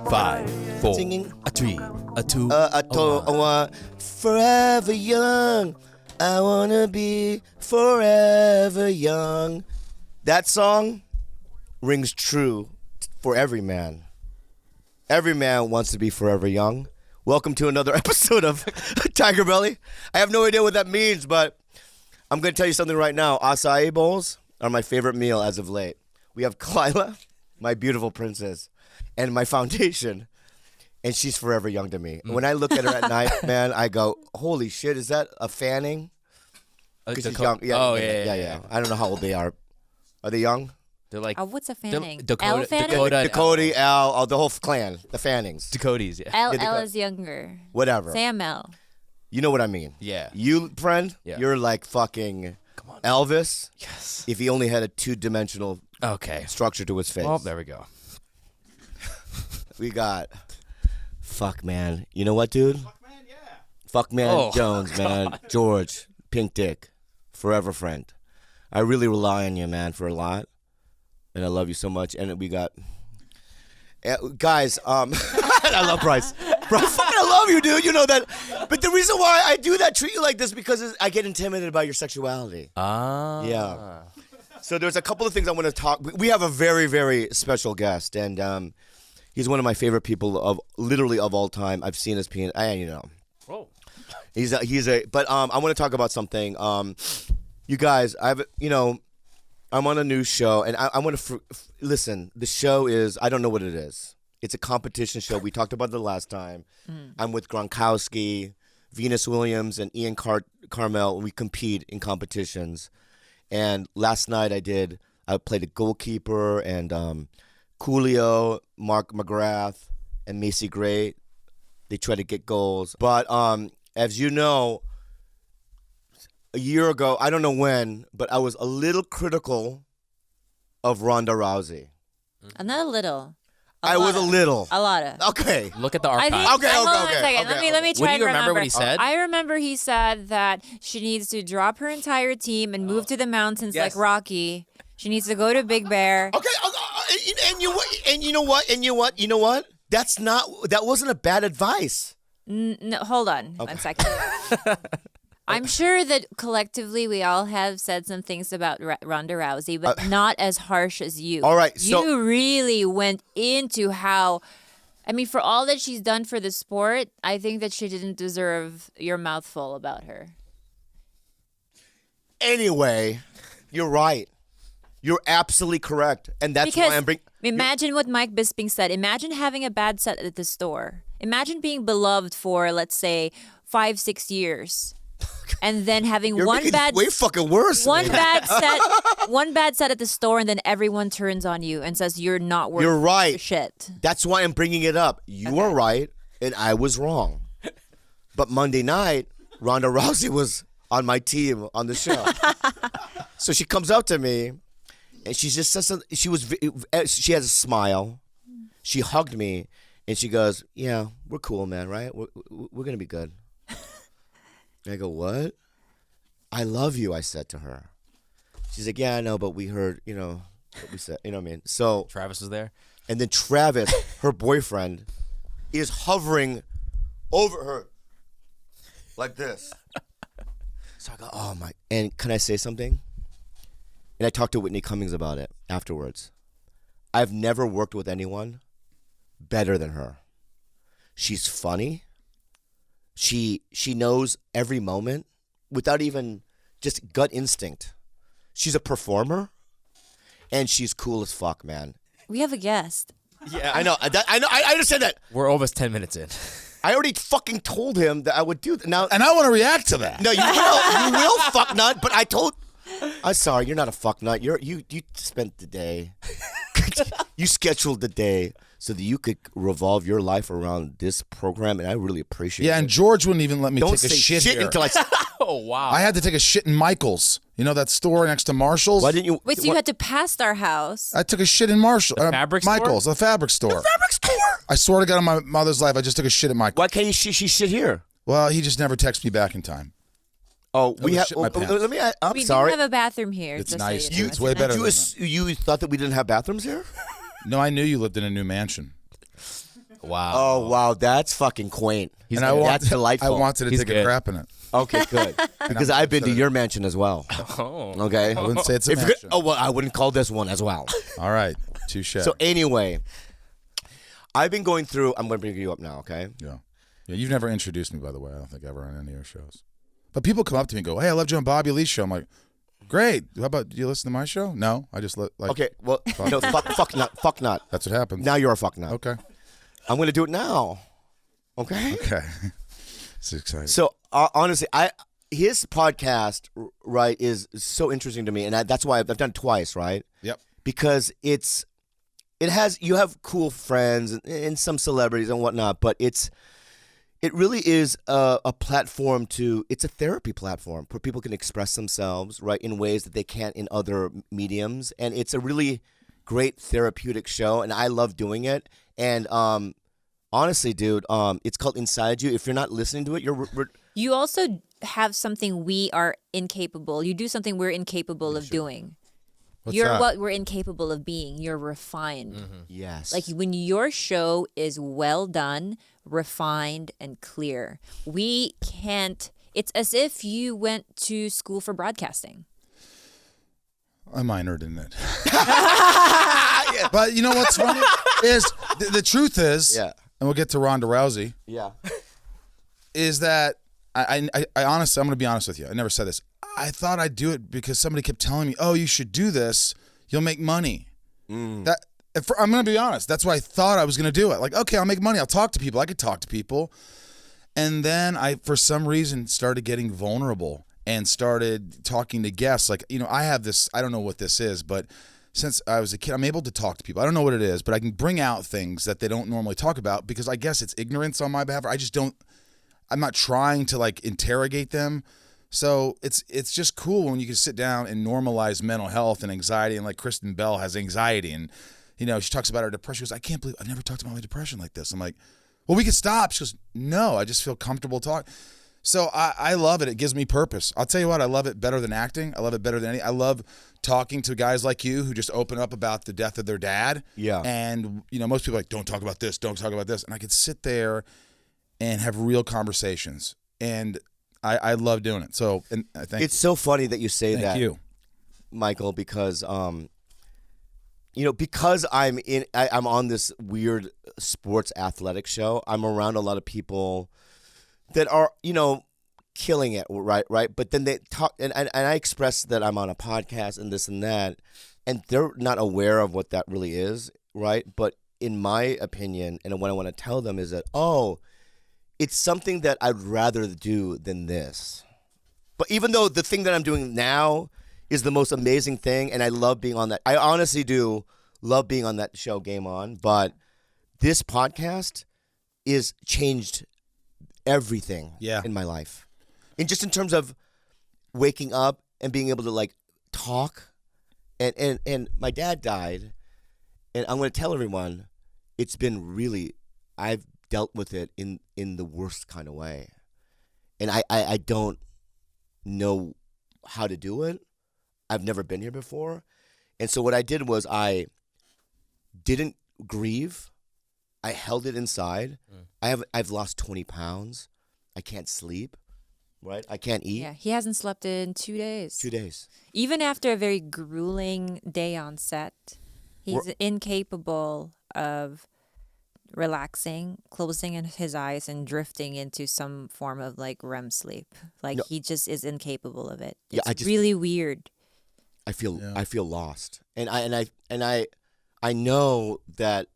Five, four, Singing. a three, a two, I want forever young. I wanna be forever young. That song rings true for every man. Every man wants to be forever young. Welcome to another episode of TigerBelly. I have no idea what that means, but I'm going to tell you something right now. Acai bowls are my favorite meal as of late. We have Khalyla, my beautiful princess, and my foundation, and she's forever young to me. When I look at her at night, man, I go, holy shit, is that a fanning? Because she's young. Yeah. I don't know how old they are. Are they young? They're like what's a fanning? Dakota, Fanning? Dakota, Al, the whole clan, the Fannings. Dakotas, yeah. L is younger. Whatever. Sam L. You know what I mean. Yeah. You, friend, Yeah. you're like fucking Elvis. Yes. If he only had a two-dimensional structure to his face. Well, there we go. We got fuck man. You know what, dude? Fuck man Jones, man. George, Pink Dick, forever friend. I really rely on you, man, for a lot. And I love you so much. And we got guys, I love Bryce. Bro, I love you, dude. You know that. But the reason why I do that, treat you like this, because I get intimidated by your sexuality. Ah. Yeah. So there's a couple of things I want to talk. We have a very, very special guest, and he's one of my favorite people of all time. I've seen his penis. Whoa. But I want to talk about something. You guys, I'm on a new show, and I want to listen. The show is, I don't know what it is. It's a competition show. We talked about it the last time. I'm with Gronkowski, Venus Williams, and Ian Carmel. We compete in competitions. And last night I played a goalkeeper, and Coolio, Mark McGrath, and Macy Gray. They try to get goals. But as you know, a year ago, I don't know when, but I was a little critical of Ronda Rousey. Not a little. I was a little. A lot of. Okay. Let me try to remember what he said? I remember he said that she needs to drop her entire team and move to the mountains like Rocky. She needs to go to Big Bear. Okay. And you know what? That wasn't a bad advice. No, hold on 1 second. I'm sure that collectively we all have said some things about Ronda Rousey, but not as harsh as you. All right, you really went into how, for all that she's done for the sport, I think that she didn't deserve your mouthful about her. Anyway, you're right. You're absolutely correct, and that's why I'm bringing. Imagine what Mike Bisping said. Imagine having a bad set at the store. Imagine being beloved for, let's say, 5-6 years. And then having way fucking worse. One bad set at the store, and then everyone turns on you and says you're not worth. You're right. Shit. That's why I'm bringing it up. You are right, and I was wrong. But Monday night, Ronda Rousey was on my team on the show. So she comes up to me, and she just says something. She has a smile. She hugged me, and she goes, "Yeah, we're cool, man. Right? We're gonna be good." I go, what? I love you, I said to her. She's like, yeah, I know, but we heard, what we said. You know what I mean? So Travis was there? And then Travis, her boyfriend, is hovering over her like this. So I go, oh my. And can I say something? And I talked to Whitney Cummings about it afterwards. I've never worked with anyone better than her. She's funny. She knows every moment without even just gut instinct. She's a performer, and she's cool as fuck, man. We have a guest. Yeah, I know. I understand that. We're almost 10 minutes in. I already fucking told him that I would do that. Now, and I want to react to that. No, you will, fuck nut. But I'm sorry, you're not a fuck nut. You spent the day. You scheduled the day so that you could revolve your life around this program, and I really appreciate it. Yeah, and George wouldn't even let me Don't take a say shit here. Until I. Oh, wow. I had to take a shit in Michael's. You know that store next to Marshall's? Why didn't you? Wait, so you had to pass our house? I took a shit in Marshall. The fabric store? Michael's, the fabric store. The fabric store? I swear to God on my mother's life, I just took a shit at Michael's. Why can't she shit here? Well, he just never texts me back in time. Oh, we have. shit my pants. Let me. I'm We sorry. do have a bathroom here. It's just so nice, you too. know. It's way better you, than you thought that we didn't have bathrooms here? No, I knew you lived in a new mansion. Wow. Oh wow, that's fucking quaint. And that's I delightful. wanted to He's take a good. crap in it. Okay, good. Because I've been to your mansion as well. Oh. Okay. I wouldn't say it's a If you're mansion. oh well, I wouldn't call this one as well. All right. Touche. So anyway, I've been going through. I'm going to bring you up now. Okay. Yeah. You've never introduced me, by the way. I don't think ever on any of your shows. But people come up to me and go, "Hey, I love you on Bobby Lee's show." I'm like, "Great. How about do you listen to my show?" No, I just like. Okay. Well, no, fuck not. Fuck not. That's what happens. Now you're a fuck not. Okay. I'm going to do it now. Okay. Okay. It's exciting. So honestly, his podcast right is so interesting to me, and that's why I've done it twice, right? Yep. Because you have cool friends and some celebrities and whatnot, but it really is a platform it's a therapy platform where people can express themselves right in ways that they can't in other mediums, and it's a really great therapeutic show, and I love doing it. And honestly, dude, it's called Inside You. If you're not listening to it, You also have something we are incapable. You do something we're incapable of doing. What's You're that? what we're incapable of being. You're refined. yes, Like when your show is well done, refined, and clear, we can't. It's as if you went to school for broadcasting. I minored in it. But you know what's funny is the truth is, Yeah. and we'll get to Ronda Rousey, yeah, is that I honestly, I'm going to be honest with you. I never said this. I thought I'd do it because somebody kept telling me, "Oh, you should do this. You'll make money." I'm going to be honest. That's why I thought I was going to do it. Like, okay, I'll make money. I'll talk to people. I could talk to people. And then I, for some reason, started getting vulnerable and started talking to guests. Like, I have this, I don't know what this is, but since I was a kid, I'm able to talk to people. I don't know what it is, but I can bring out things that they don't normally talk about because I guess it's ignorance on my behalf. I'm not trying to like interrogate them. So it's just cool when you can sit down and normalize mental health and anxiety. And like Kristen Bell has anxiety and, she talks about her depression. She goes, "I can't believe I've never talked about my depression like this." I'm like, "Well, we could stop." She goes, "No, I just feel comfortable talking." So I love it. It gives me purpose. I'll tell you what, I love it better than acting. I love it better than any. I love talking to guys like you who just open up about the death of their dad. Yeah. And, most people are like, "Don't talk about this, don't talk about this." And I could sit there and have real conversations. And I love doing it. So, and I think it's so funny that you say that. Thank you. Michael, because because I'm on this weird sports athletic show. I'm around a lot of people that are killing it, right. But then they talk, and I express that I'm on a podcast and this and that, and they're not aware of what that really is, right? But in my opinion, and what I want to tell them is that it's something that I'd rather do than this. But even though the thing that I'm doing now is the most amazing thing, and I love being on that. I honestly do love being on that show, Game On. But this podcast is changed everything in my life. And just in terms of waking up and being able to like talk. And my dad died. And I'm going to tell everyone, it's been I've dealt with it in the worst kind of way. And I don't know how to do it. I've never been here before. And so what I did was I didn't grieve. I held it inside. I've lost 20 pounds. I can't sleep, right? I can't eat. Yeah, he hasn't slept in 2 days. 2 days. Even after a very grueling day on set, he's incapable of relaxing, closing his eyes, and drifting into some form of like REM sleep. Like he just is incapable of it. It's really weird. I feel lost, and I know that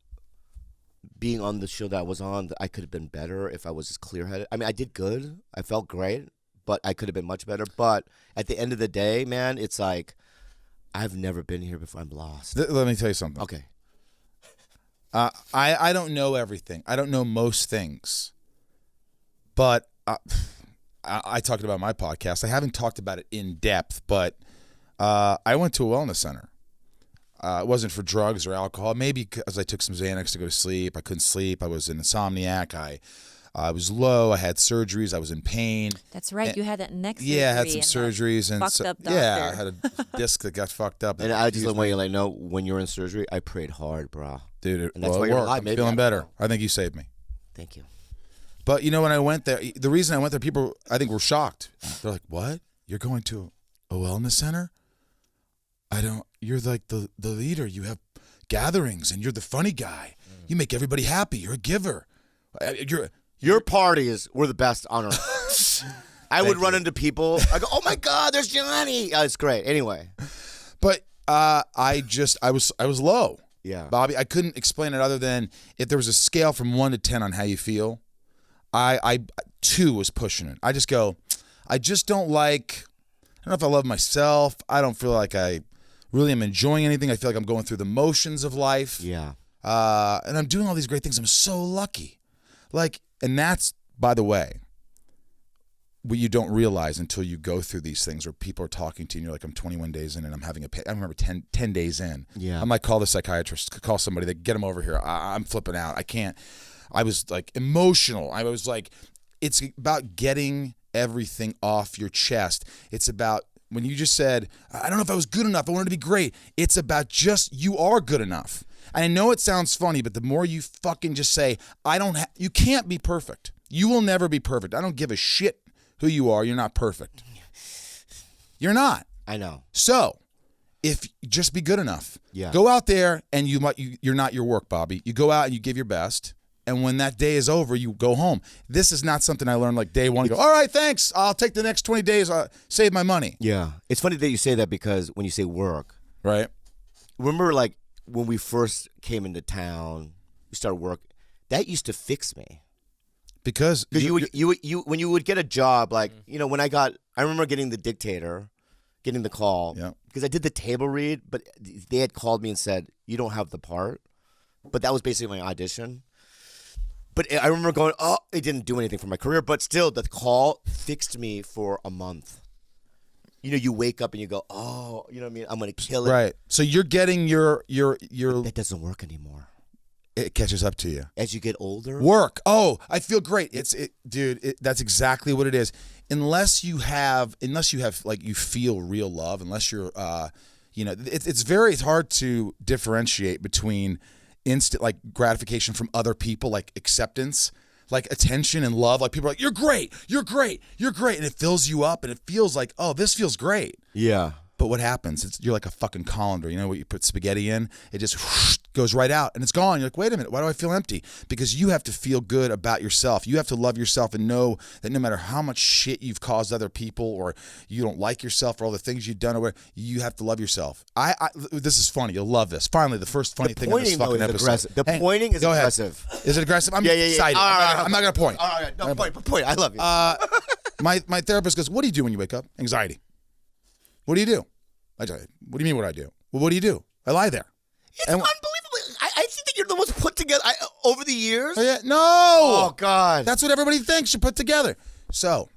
being on the show that I was on, that I could have been better if I was just clear-headed. I mean, I did good. I felt great, but I could have been much better. But at the end of the day, man, it's like I've never been here before. I'm lost. Let me tell you something. Okay. I don't know everything. I don't know most things. But I talked about my podcast. I haven't talked about it in depth, but I went to a wellness center. It wasn't for drugs or alcohol. Maybe because I took some Xanax to go to sleep. I couldn't sleep. I was an insomniac. I was low. I had surgeries. I was in pain. That's right. And- You had that neck surgery. Yeah, I had some and that surgeries and fucked up doctor. yeah, I had a disc that got fucked up. And I just want you to like know when you're in surgery, I prayed hard, bro. Dude, And that's well, why it you're worked. alive. I'm Maybe feeling I better. don't I think you saved me. Thank you. But you know, when I went there, the reason I went there, people I think were shocked. They're like, "What? You're going to a wellness center? You're like the leader. You have gatherings and you're the funny guy. You make everybody happy. You're a giver. Your parties were the best on earth. I would run into people. I go, oh my God, there's Johnny. It's great. Anyway. But I was low. Yeah. Bobby, I couldn't explain it other than if there was a scale from 1 to 10 on how you feel, I 2 was pushing it. I just go, I just don't like, I don't know if I love myself. I don't feel like I really am enjoying anything. I feel like I'm going through the motions of life. Yeah. And I'm doing all these great things. I'm so lucky. And that's, by the way, what you don't realize until you go through these things where people are talking to you and you're like, I'm 21 days in and I'm having I remember 10 days in. Yeah. I might call the psychiatrist, call somebody, get them over here. I'm flipping out. I can't. I was like emotional. I was like, it's about getting everything off your chest. It's about when you just said, I don't know if I was good enough. I wanted to be great. It's about just, you are good enough. And I know it sounds funny, but the more you fucking just say, you can't be perfect. You will never be perfect. I don't give a shit who you are. You're not perfect. You're not. I know. So, if just be good enough. Yeah. Go out there and you're not your work, Bobby. You go out and you give your best. And when that day is over, you go home. This is not something I learned like day one. You go, all right, thanks. I'll take the next 20 days. Save my money. Yeah. It's funny that you say that because when you say work, Right. remember like when we first came into town, we started work, that used to fix me. Because you when you would get a job, like, when I remember getting the Dictator, getting the call. Yeah. Because I did the table read, but they had called me and said, you don't have the part. But that was basically my audition. But I remember going, it didn't do anything for my career, but still, the call fixed me for a month. You wake up and you go, oh, you know what I mean? I'm going to kill it. Right. So you're getting your That doesn't work anymore. it catches up to you. As you get older? Work. Oh, I feel great. Dude, that's exactly what it is. Unless you have like you feel real love, unless you're it's hard to differentiate between instant like gratification from other people, like acceptance, like attention and love. Like people are like, you're great, you're great, you're great. And it fills you up and it feels like, oh, this feels great. Yeah. But what happens? You're like a fucking colander. You know what you put spaghetti in? It just whoosh, goes right out and it's gone. You're like, wait a minute, why do I feel empty? Because you have to feel good about yourself. You have to love yourself and know that no matter how much shit you've caused other people or you don't like yourself or all the things you've done or whatever, you have to love yourself. This is funny. You'll love this. Finally, the first funny thing of this fucking episode. Aggressive. The pointing is aggressive. Is it aggressive? I'm Yeah. excited. I'm not going to point. All right. No, point. I love you. My therapist goes, what do you do when you wake up? Anxiety. What do you do? I tell you, what do you mean what I do? Well, what do you do? I lie there. It's unbelievable. I think that you're the most put together over the years. Oh, yeah. No. Oh, God. That's what everybody thinks you put together. So.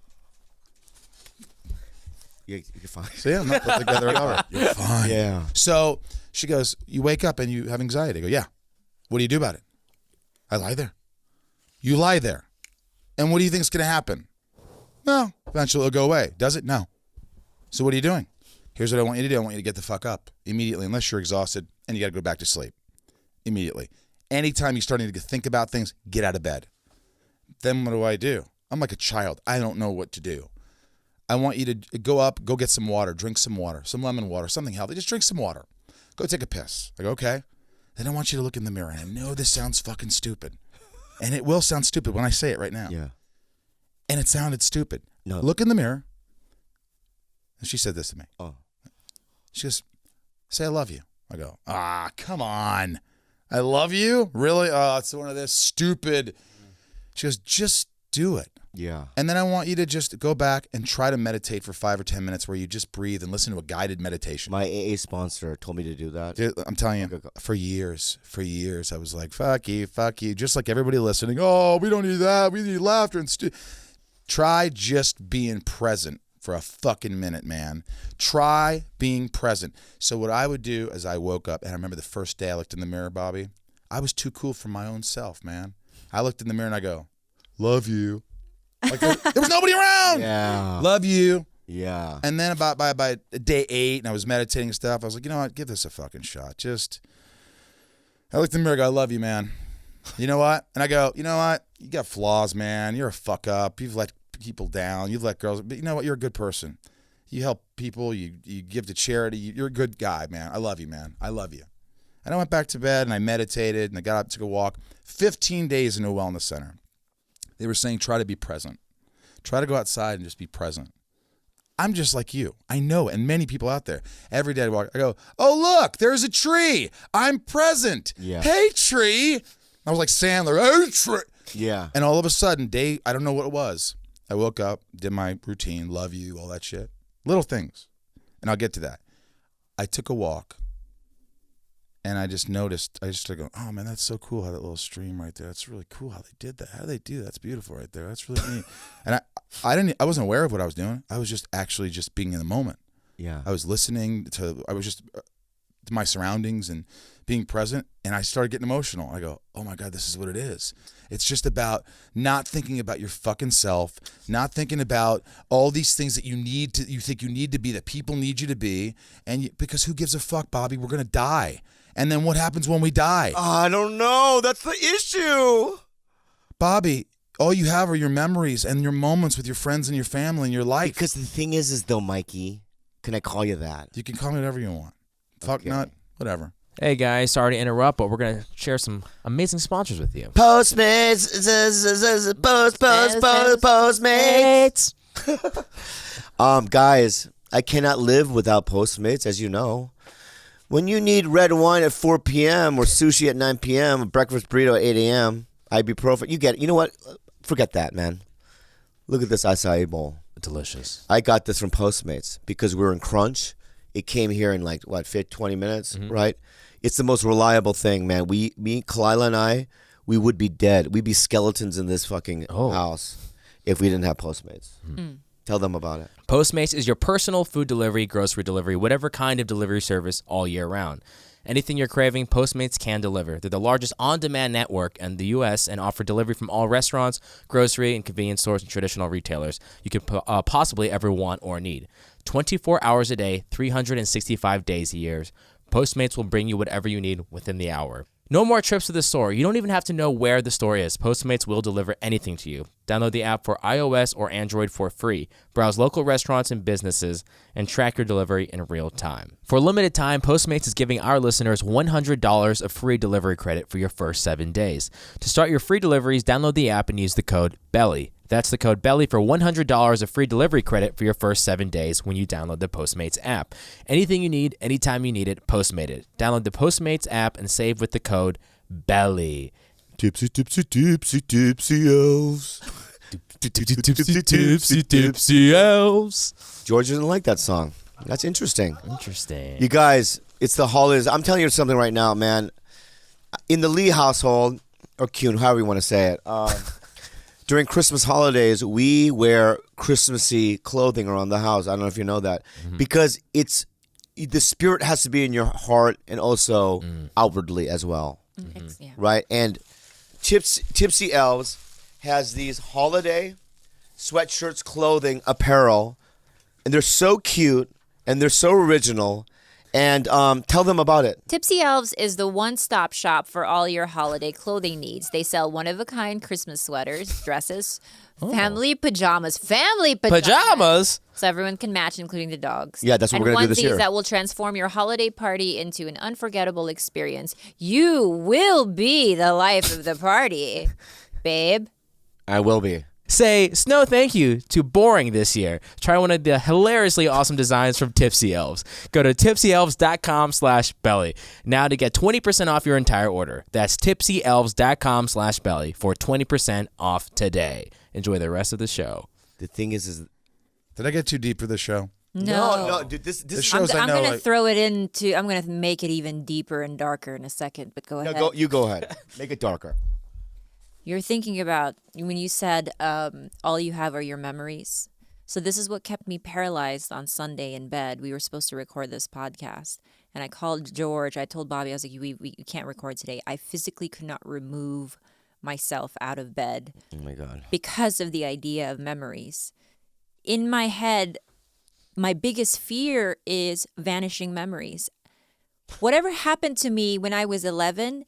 You're fine. So, yeah, I'm not put together at all. You're fine. Yeah. So she goes, you wake up and you have anxiety. I go, yeah. What do you do about it? I lie there. You lie there. And what do you think is going to happen? Well, eventually it'll go away. Does it? No. So what are you doing? Here's what I want you to do. I want you to get the fuck up immediately, unless you're exhausted and you got to go back to sleep. Immediately. Anytime you're starting to think about things, get out of bed. Then what do? I'm like a child. I don't know what to do. I want you to go up, go get some water, drink some water, some lemon water, something healthy. Just drink some water. Go take a piss. I go, okay. Then I want you to look in the mirror. And I know this sounds fucking stupid. And it will sound stupid when I say it right now. Yeah. And it sounded stupid. No. Look in the mirror. And she said this to me. Oh. She goes, say I love you. I go, come on. I love you? Really? Oh, it's one of this stupid. She goes, just do it. Yeah. And then I want you to just go back and try to meditate for 5 or 10 minutes where you just breathe and listen to a guided meditation. My AA sponsor told me to do that. Dude, I'm telling you, for years, I was like, fuck you. Just like everybody listening. Oh, we don't need that. We need laughter and try just being present for a fucking minute, man. Try being present. So what I would do is I woke up, and I remember the first day I looked in the mirror, Bobby, I was too cool for my own self, man. I looked in the mirror and I go, love you. Like there was nobody around. Yeah. Love you. Yeah. And then about by day 8, and I was meditating and stuff. I was like, you know what? Give this a fucking shot. I looked in the mirror. I go, I love you, man. You know what? And I go, you know what? You got flaws, man. You're a fuck up. You've let people down. You've let girls. But you know what? You're a good person. You help people. You give to charity. You're a good guy, man. I love you, man. I love you. And I went back to bed and I meditated and I got up, took a walk. 15 days in a wellness center. They were saying, try to be present. Try to go outside and just be present. I'm just like you. I know, and many people out there. Every day I walk, I go, oh, look, there's a tree. I'm present. Yeah. Hey, tree. I was like Sandler. Hey, tree. Yeah. And all of a sudden, I don't know what it was. I woke up, did my routine, love you, all that shit. Little things. And I'll get to that. I took a walk. And I just noticed, I just started going, oh man, that's so cool how that little stream right there. That's really cool how they did that. How do they do that? That's beautiful right there. That's really neat. And I wasn't aware of what I was doing. I was just actually just being in the moment. Yeah. I was listening I was just to my surroundings and being present. And I started getting emotional. I go, oh my God, this is what it is. It's just about not thinking about your fucking self, not thinking about all these things that you think you need to be, that people need you to be. Because who gives a fuck, Bobby? We're going to die. And then what happens when we die? I don't know. That's the issue. Bobby, all you have are your memories and your moments with your friends and your family and your life. Because the thing is though, Mikey, can I call you that? You can call me whatever you want. Fuck nut, whatever. Hey guys, sorry to interrupt, but we're gonna share some amazing sponsors with you. Postmates, Postmates. Guys, I cannot live without Postmates, as you know. When you need red wine at 4 p.m. or sushi at 9 p.m., a breakfast burrito at 8 a.m., ibuprofen, you get it. You know what? Forget that, man. Look at this acai bowl. Delicious. I got this from Postmates because we were in crunch. It came here in 20 minutes, right? It's the most reliable thing, man. Me, Khalyla, and I, we would be dead. We'd be skeletons in this fucking house if we didn't have Postmates. Tell them about it. Postmates is your personal food delivery, grocery delivery, whatever kind of delivery service all year round. Anything you're craving, Postmates can deliver. They're the largest on-demand network in the U.S. and offer delivery from all restaurants, grocery, and convenience stores and traditional retailers you could possibly ever want or need. 24 hours a day, 365 days a year. Postmates will bring you whatever you need within the hour. No more trips to the store. You don't even have to know where the store is. Postmates will deliver anything to you. Download the app for iOS or Android for free. Browse local restaurants and businesses and track your delivery in real time. For a limited time, Postmates is giving our listeners $100 of free delivery credit for your first 7 days. To start your free deliveries, download the app and use the code BELLY. That's the code BELLY for $100 of free delivery credit for your first 7 days when you download the Postmates app. Anything you need, anytime you need it, Postmate it. Download the Postmates app and save with the code BELLY. Tipsy, tipsy, tipsy, tipsy elves. Tipsy elves. George doesn't like that song. That's interesting. Interesting. You guys, it's the holidays. I'm telling you something right now, man. In the Lee household, or Kuhn, however you want to say it, during Christmas holidays, we wear Christmassy clothing around the house. I don't know if you know that. Because the spirit has to be in your heart and also outwardly as well. Yeah. Right? And Tipsy Elves has these holiday sweatshirts, clothing, apparel, and they're so cute and they're so original. And tell them about it. Tipsy Elves is the one-stop shop for all your holiday clothing needs. They sell one-of-a-kind Christmas sweaters, dresses, family pajamas. Pajamas? So everyone can match, including the dogs. Yeah, that's what we're going to do this year. And onesies that will transform your holiday party into an unforgettable experience. You will be the life of the party, babe. I will be. Say, Snow, thank you to boring this year. Try one of the hilariously awesome designs from Tipsy Elves. Go to tipsyelves.com/belly now to get 20% off your entire order. That's tipsyelves.com/belly for 20% off today. Enjoy the rest of the show. The thing is Did I get too deep for this show? no, dude, this shows I'm I know, going to like- throw it into, I'm going to make it even deeper and darker in a second, but go ahead. you go ahead. Make it darker. You're thinking about, when you said all you have are your memories. So this is what kept me paralyzed on Sunday in bed. We were supposed to record this podcast. And I called George. I told Bobby, I was like, we can't record today. I physically could not remove myself out of bed Oh my God. because of the idea of memories. In my head, my biggest fear is vanishing memories. Whatever happened to me when I was 11,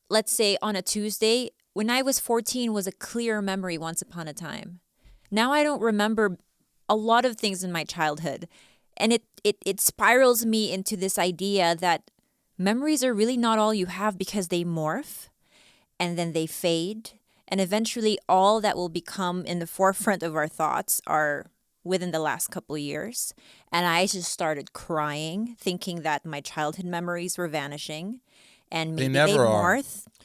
let's say on a Tuesday, when I was 14 was a clear memory once upon a time. Now I don't remember a lot of things in my childhood. And it spirals me into this idea that memories are really not all you have because they morph and then they fade. And eventually all that will become in the forefront of our thoughts are within the last couple of years. And I just started crying, thinking that my childhood memories were vanishing. And maybe never are.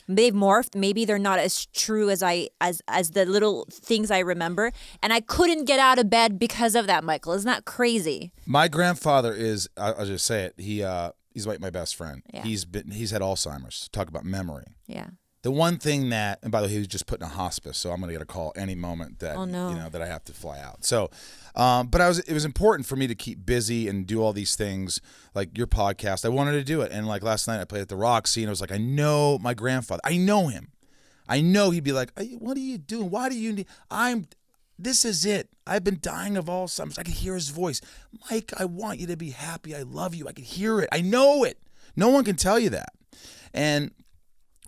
they've morphed. Maybe they're not as true as as the little things I remember. And I couldn't get out of bed because of that, Michael. Isn't that crazy? My grandfather is, I'll just say it, he's like my best friend. Yeah. He's had Alzheimer's. Talk about memory. Yeah. The one thing that, and by the way, he was just put in a hospice, so I'm going to get a call any moment that that I have to fly out. So, but it was important for me to keep busy and do all these things like your podcast. I wanted to do it, and like last night I played at the Roxy, and I was like, I know my grandfather. I know him. I know he'd be like, what are you doing? Why do you need? This is it. I've been dying of Alzheimer's. I can hear his voice. Mike, I want you to be happy. I love you. I can hear it. I know it. No one can tell you that. And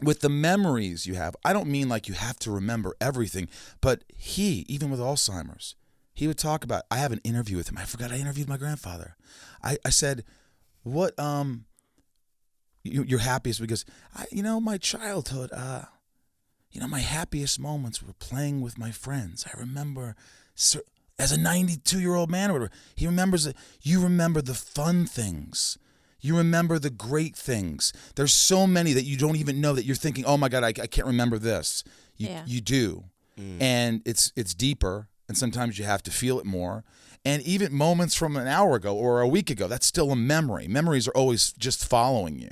with the memories you have, I don't mean like you have to remember everything, but even with Alzheimer's, he would talk about, I have an interview with him. I forgot I interviewed my grandfather. I said, what, your happiest, because, my childhood, my happiest moments were playing with my friends. I remember, as a 92-year-old man, or whatever, he remembers, you remember the fun things. You remember the great things. There's so many that you don't even know that you're thinking, oh my God, I can't remember this. You do. And it's deeper, and sometimes you have to feel it more. And even moments from an hour ago or a week ago, that's still a memory. Memories are always just following you.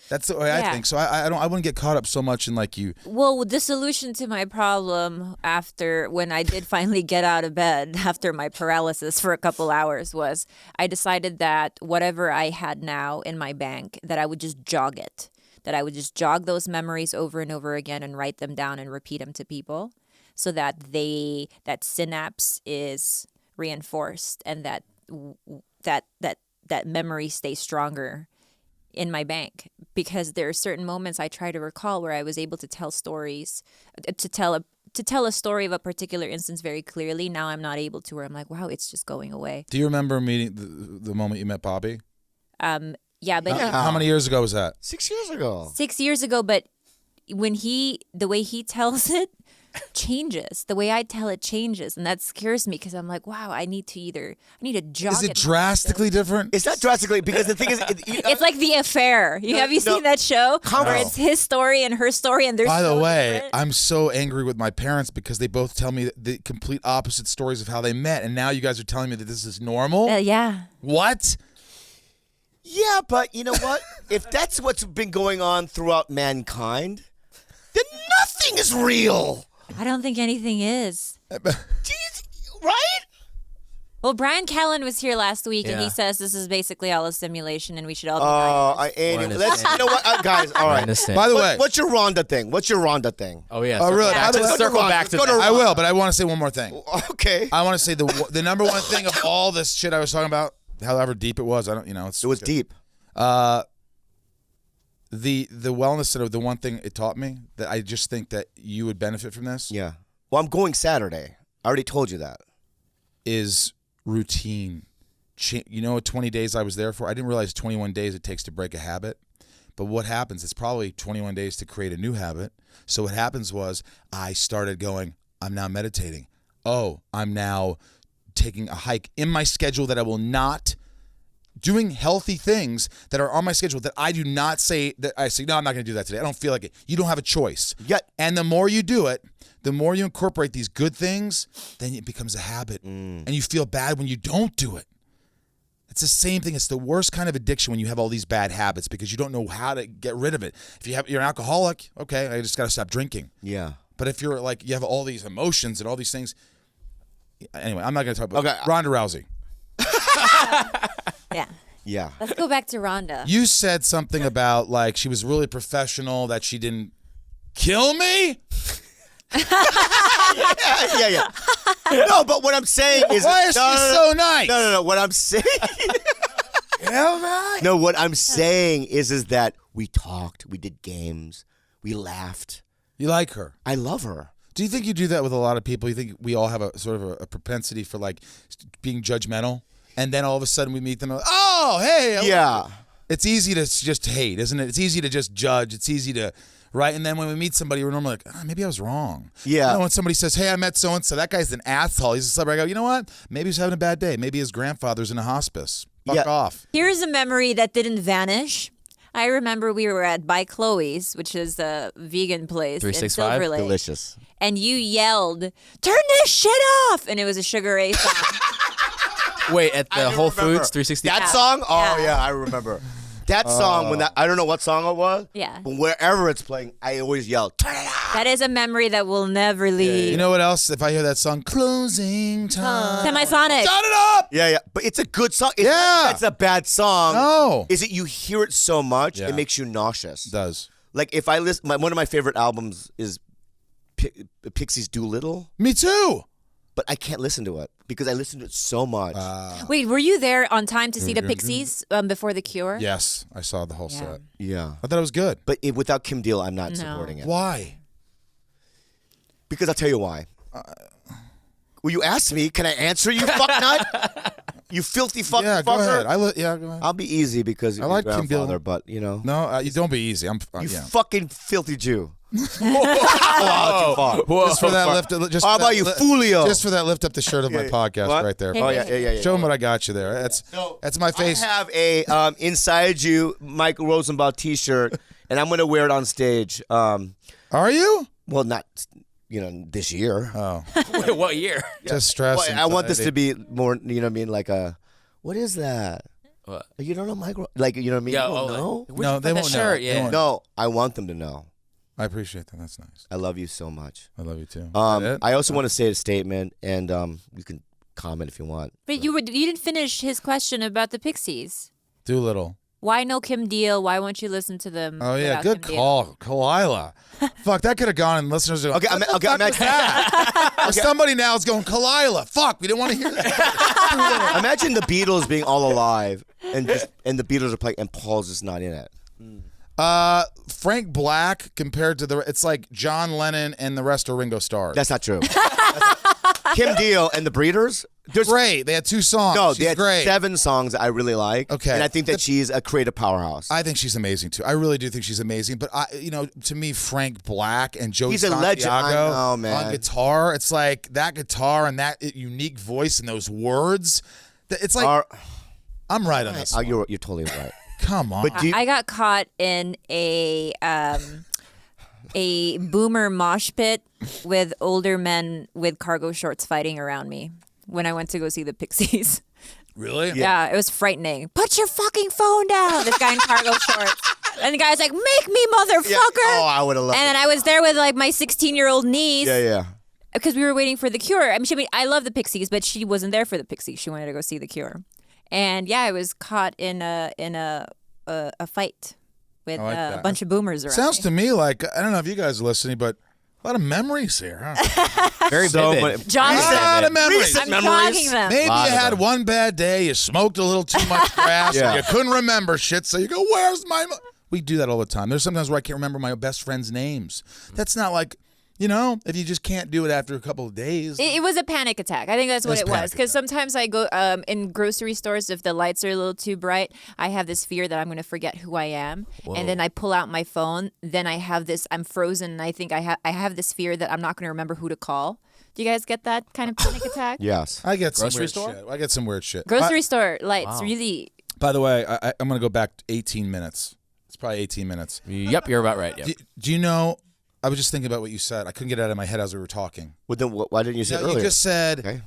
That's the way I think. So I wouldn't get caught up so much in like you. Well, the solution to my problem when I did finally get out of bed after my paralysis for a couple hours was I decided that whatever I had now in my bank, that I would just jog it. That I would just jog those memories over and over again and write them down and repeat them to people so that that synapse is reinforced and that memory stays stronger in my bank, because there are certain moments I try to recall where I was able to tell stories, to tell a story of a particular instance very clearly. Now I'm not able to, where I'm like, wow, it's just going away. Do you remember meeting the moment you met Bobby? Yeah, but How many years ago was that? 6 years ago. 6 years ago, but the way he tells it changes. The way I tell it changes, and that scares me because I'm like, wow, I need to jog. Is it drastically different? It's not drastically, because the thing is, it's like The Affair. Have you seen that show where it's his story and her story, and there's By the way, I'm so angry with my parents because they both tell me the complete opposite stories of how they met, and now you guys are telling me that this is normal? Yeah. What? Yeah, but you know what? If that's what's been going on throughout mankind, then nothing is real. I don't think anything is. Right? Well, Brian Callen was here last week, and he says this is basically all a simulation, and we should all be you know what, guys? All right. By the way, what's your Ronda thing? Oh yeah. Oh really? Let's circle back to that. I will, but I want to say one more thing. Okay. I want to say the number one thing of all this shit I was talking about, however deep it was, it was deep. The wellness center, the one thing it taught me that I just think that you would benefit from this. Yeah. Well, I'm going Saturday. I already told you that. Is routine. 20 days I was there for? I didn't realize 21 days it takes to break a habit. But what happens, it's probably 21 days to create a new habit. So what happens was I started going, I'm now meditating. Oh, I'm now taking a hike in my schedule that I will not, doing healthy things that are on my schedule that I do not say, that I say, no, I'm not going to do that today. I don't feel like it. You don't have a choice. Yet. And the more you do it, the more you incorporate these good things, then it becomes a habit. And you feel bad when you don't do it. It's the same thing. It's the worst kind of addiction when you have all these bad habits because you don't know how to get rid of it. If you're an alcoholic, okay, I just got to stop drinking. Yeah. But if you're like, you have all these emotions and all these things. Anyway, I'm not going to talk about Ronda Rousey. Yeah. Yeah. Let's go back to Ronda. You said something about like she was really professional, that she didn't kill me. Yeah. No, but what I'm saying is, Why is she so nice? No. What I'm saying, no, what I'm saying is that we talked, we did games, we laughed. You like her? I love her. Do you think you do that with a lot of people? You think we all have a sort of a propensity for like being judgmental, and then all of a sudden we meet them? Oh, hey, Yeah. It's easy to just hate, isn't it? It's easy to just judge. It's easy to, right? And then when we meet somebody, we're normally like, maybe I was wrong. Yeah. You know, when somebody says, hey, I met so-and-so, that guy's an asshole. He's a celebrity. I go, you know what? Maybe he's having a bad day. Maybe his grandfather's in a hospice. Fuck off. Here's a memory that didn't vanish. I remember we were at By Chloe's, which is a vegan place in 365? Silver Lake. Delicious. And you yelled, turn this shit off! And it was a Sugar Ray song. Wait, at the Whole remember. Foods 360? That song? Oh, Yeah. yeah, I remember. That song, when I don't know what song it was, Yeah. but wherever it's playing, I always yell, turn it off. That is a memory that will never leave. You know what else? If I hear that song, Closing Time. Semisonic. Shut it up! Yeah. But it's a good song. It's not, it's a bad song. No. Is it you hear it so much, Yeah. it makes you nauseous. It does. Like if I listen, one of my favorite albums is Pixies Doolittle, Me too. but I can't listen to it because I listen to it so much. Wait, were you there on time to see the Pixies before The Cure? Yes, I saw the whole Yeah. set. Yeah. I thought it was good. But without Kim Deal, I'm not No. supporting it. Why? Because I'll tell you why. Well, you asked me. Can I answer, you fucknut? You filthy fucking Yeah, go fucker. ahead. Go ahead. I'll be easy because you're I my like Kim Deal. grandfather, but you know. No, you don't be easy. I'm. You yeah. fucking filthy Jew. Wow, too far. Just for that lift. Just How for about that you, Fulio? Just for that lift up the shirt of my podcast What? right there. Oh yeah. Show them what I got you there. That's my face. I have a Inside You Michael Rosenbaum T-shirt, and I'm gonna wear it on stage. Are you? Well, not this year. Oh, Wait, what year? just stress. Well, I want this to be more. You know what I mean? Like a. What is that? What? You don't know Michael? Like you know what I mean? Yeah, You don't know? Where'd No, you they find that won't know. shirt? They Yeah. won't. No, I want them to know. I appreciate that. That's nice. I love you so much. I love you too. Is that it? I also want to say a statement, and you can comment if you want. But you didn't finish his question about the Pixies. Doolittle. Why no Kim Deal? Why won't you listen to them? Oh yeah, without good Kim Deal? call, Khalyla. Fuck, that could have gone and listeners are Okay, Or somebody now is going Khalyla. Fuck, we didn't want to hear that. Imagine the Beatles being all alive, and the Beatles are playing, and Paul's just not in it. Frank Black compared to it's like John Lennon and the rest are Ringo Starr. That's not true. Kim Deal and the Breeders. Great. They had 2 songs. No, She's they had great. 7 songs that I really like. Okay. And I think that she's a creative powerhouse. I think she's amazing too. I really do think she's amazing. But to me, Frank Black and Joe He's a Santiago legend. I know, man. on guitar, it's like that guitar and that unique voice and those words. It's like I'm right on this. Oh, you're totally right. Come on. But do you, I got caught in a boomer mosh pit with older men with cargo shorts fighting around me when I went to go see the Pixies. Really? Yeah, it was frightening. Put your fucking phone down. This guy in cargo shorts. And the guy's like, make me, motherfucker. Oh, I would have loved And then I was there with like my 16-year-old niece. Yeah. Because we were waiting for The Cure. I mean, I love the Pixies, but she wasn't there for the Pixies. She wanted to go see The Cure. And yeah, I was caught in a fight with like a that. bunch of boomers around Sounds me. to me like I don't know if you guys are listening, but a lot of memories here. Huh? Very So vivid. many- John, A lot of memories. Recent I'm memories. talking them. Maybe you Lot of had them. one bad day, you smoked a little too much grass, Yeah. and you couldn't remember shit, so you go, where's my... We do that all the time. There's sometimes where I can't remember my best friends' names. That's not like, if you just can't do it after a couple of days. It was a panic attack. I think that's what It's it was. panic Because attack. sometimes I go in grocery stores, if the lights are a little too bright, I have this fear that I'm going to forget who I am. And then I pull out my phone. Then I have this, I'm frozen. And I think I have this fear that I'm not going to remember who to call. Do you guys get that kind of panic attack? Yes. I get some Grocery weird store? shit. I get some weird shit. Grocery store lights, really. By the way, I'm going to go back 18 minutes. It's probably 18 minutes. Yep, you're about right. Yep. Do you know, I was just thinking about what you said. I couldn't get it out of my head as we were talking. Well, then why didn't you say it earlier? You just said... Okay.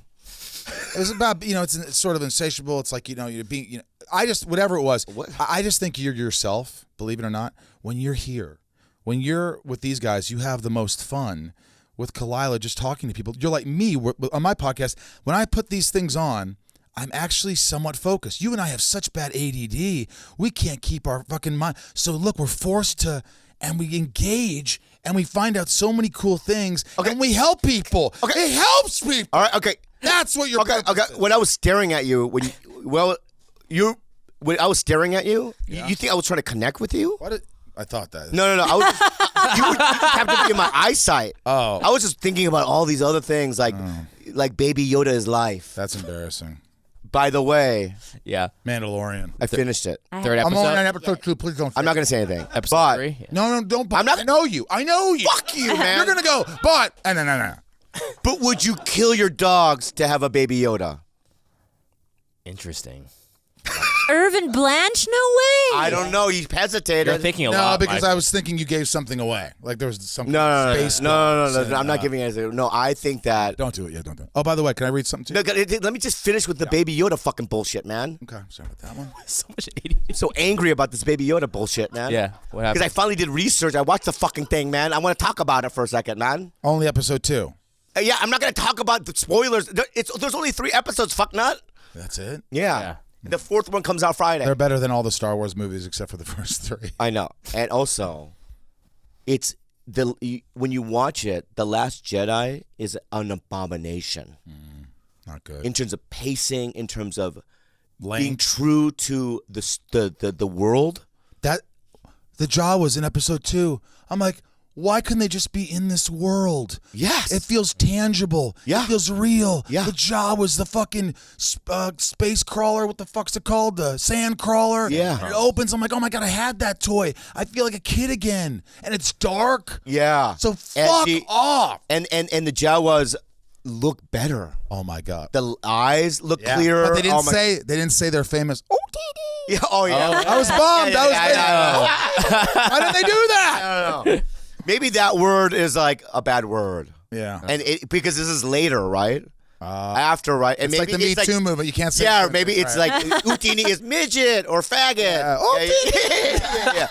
It was about, it's sort of insatiable. It's like, you're being, I just, whatever it was, What? I just think you're yourself, believe it or not. When you're here, when you're with these guys, you have the most fun with Khalyla just talking to people. You're like me on my podcast. When I put these things on, I'm actually somewhat focused. You and I have such bad ADD. We can't keep our fucking mind. So look, we're forced to, and we engage and we find out so many cool things, and we help people. Okay. It helps people. All right, okay. That's what you're. Okay. When I was staring at you, when I was staring at you, you think I was trying to connect with you? I thought that. No. I was just, you have to be in my eyesight. Oh. I was just thinking about all these other things, like Baby Yoda is life. That's embarrassing. By the way, Yeah. Mandalorian. I finished it. Third I'm episode. on episode 2. Please don't. I'm not gonna say anything. Episode 3. Yeah. No, don't. I'm not- I know you. Fuck you, man. You're gonna go, but no. But would you kill your dogs to have a Baby Yoda? Interesting. Irvin Blanche? No way. I don't know. You hesitated. You're thinking a No, lot. because Mike. I was thinking you gave something away. Like there was some No. space. I'm not giving anything. No, I think that. Don't do it. Yeah, don't do it. Oh, by the way, can I read something to you? No, let me just finish with the Baby Yoda fucking bullshit, man. Okay, sorry about that one. so much ADD. I'm so angry about this Baby Yoda bullshit, man. Yeah. What happened? Because I finally did research. I watched the fucking thing, man. I want to talk about it for a second, man. Only episode 2. Yeah, I'm not going to talk about the spoilers. There's only 3 episodes, fuck nut. That's it. Yeah. The 4th one comes out Friday. They're better than all the Star Wars movies except for the first 3. I know. And also, when you watch it, The Last Jedi is an abomination. Not good. In terms of pacing, in terms of being Length. true to the world. That the Jaw was in episode 2. I'm like, why couldn't they just be in this world? Yes. It feels tangible. Yeah. It feels real. Yeah. The Jaw was the fucking space crawler. What the fuck's it called? The sand crawler. Yeah. It opens. I'm like, oh my God, I had that toy. I feel like a kid again. And it's dark. Yeah. So fuck off. And the Jawas look better. Oh my God. The eyes look clearer. But they didn't say they're famous. Oh, Yeah, oh yeah. I was bummed. Yeah, Why didn't they do that? I don't know. Maybe that word is like a bad word. Yeah. And because this is later, right? After, right? And It's like the Me Too movement. You can't say. Yeah, certain maybe things, it's right. like Utini is midget or faggot. Yeah.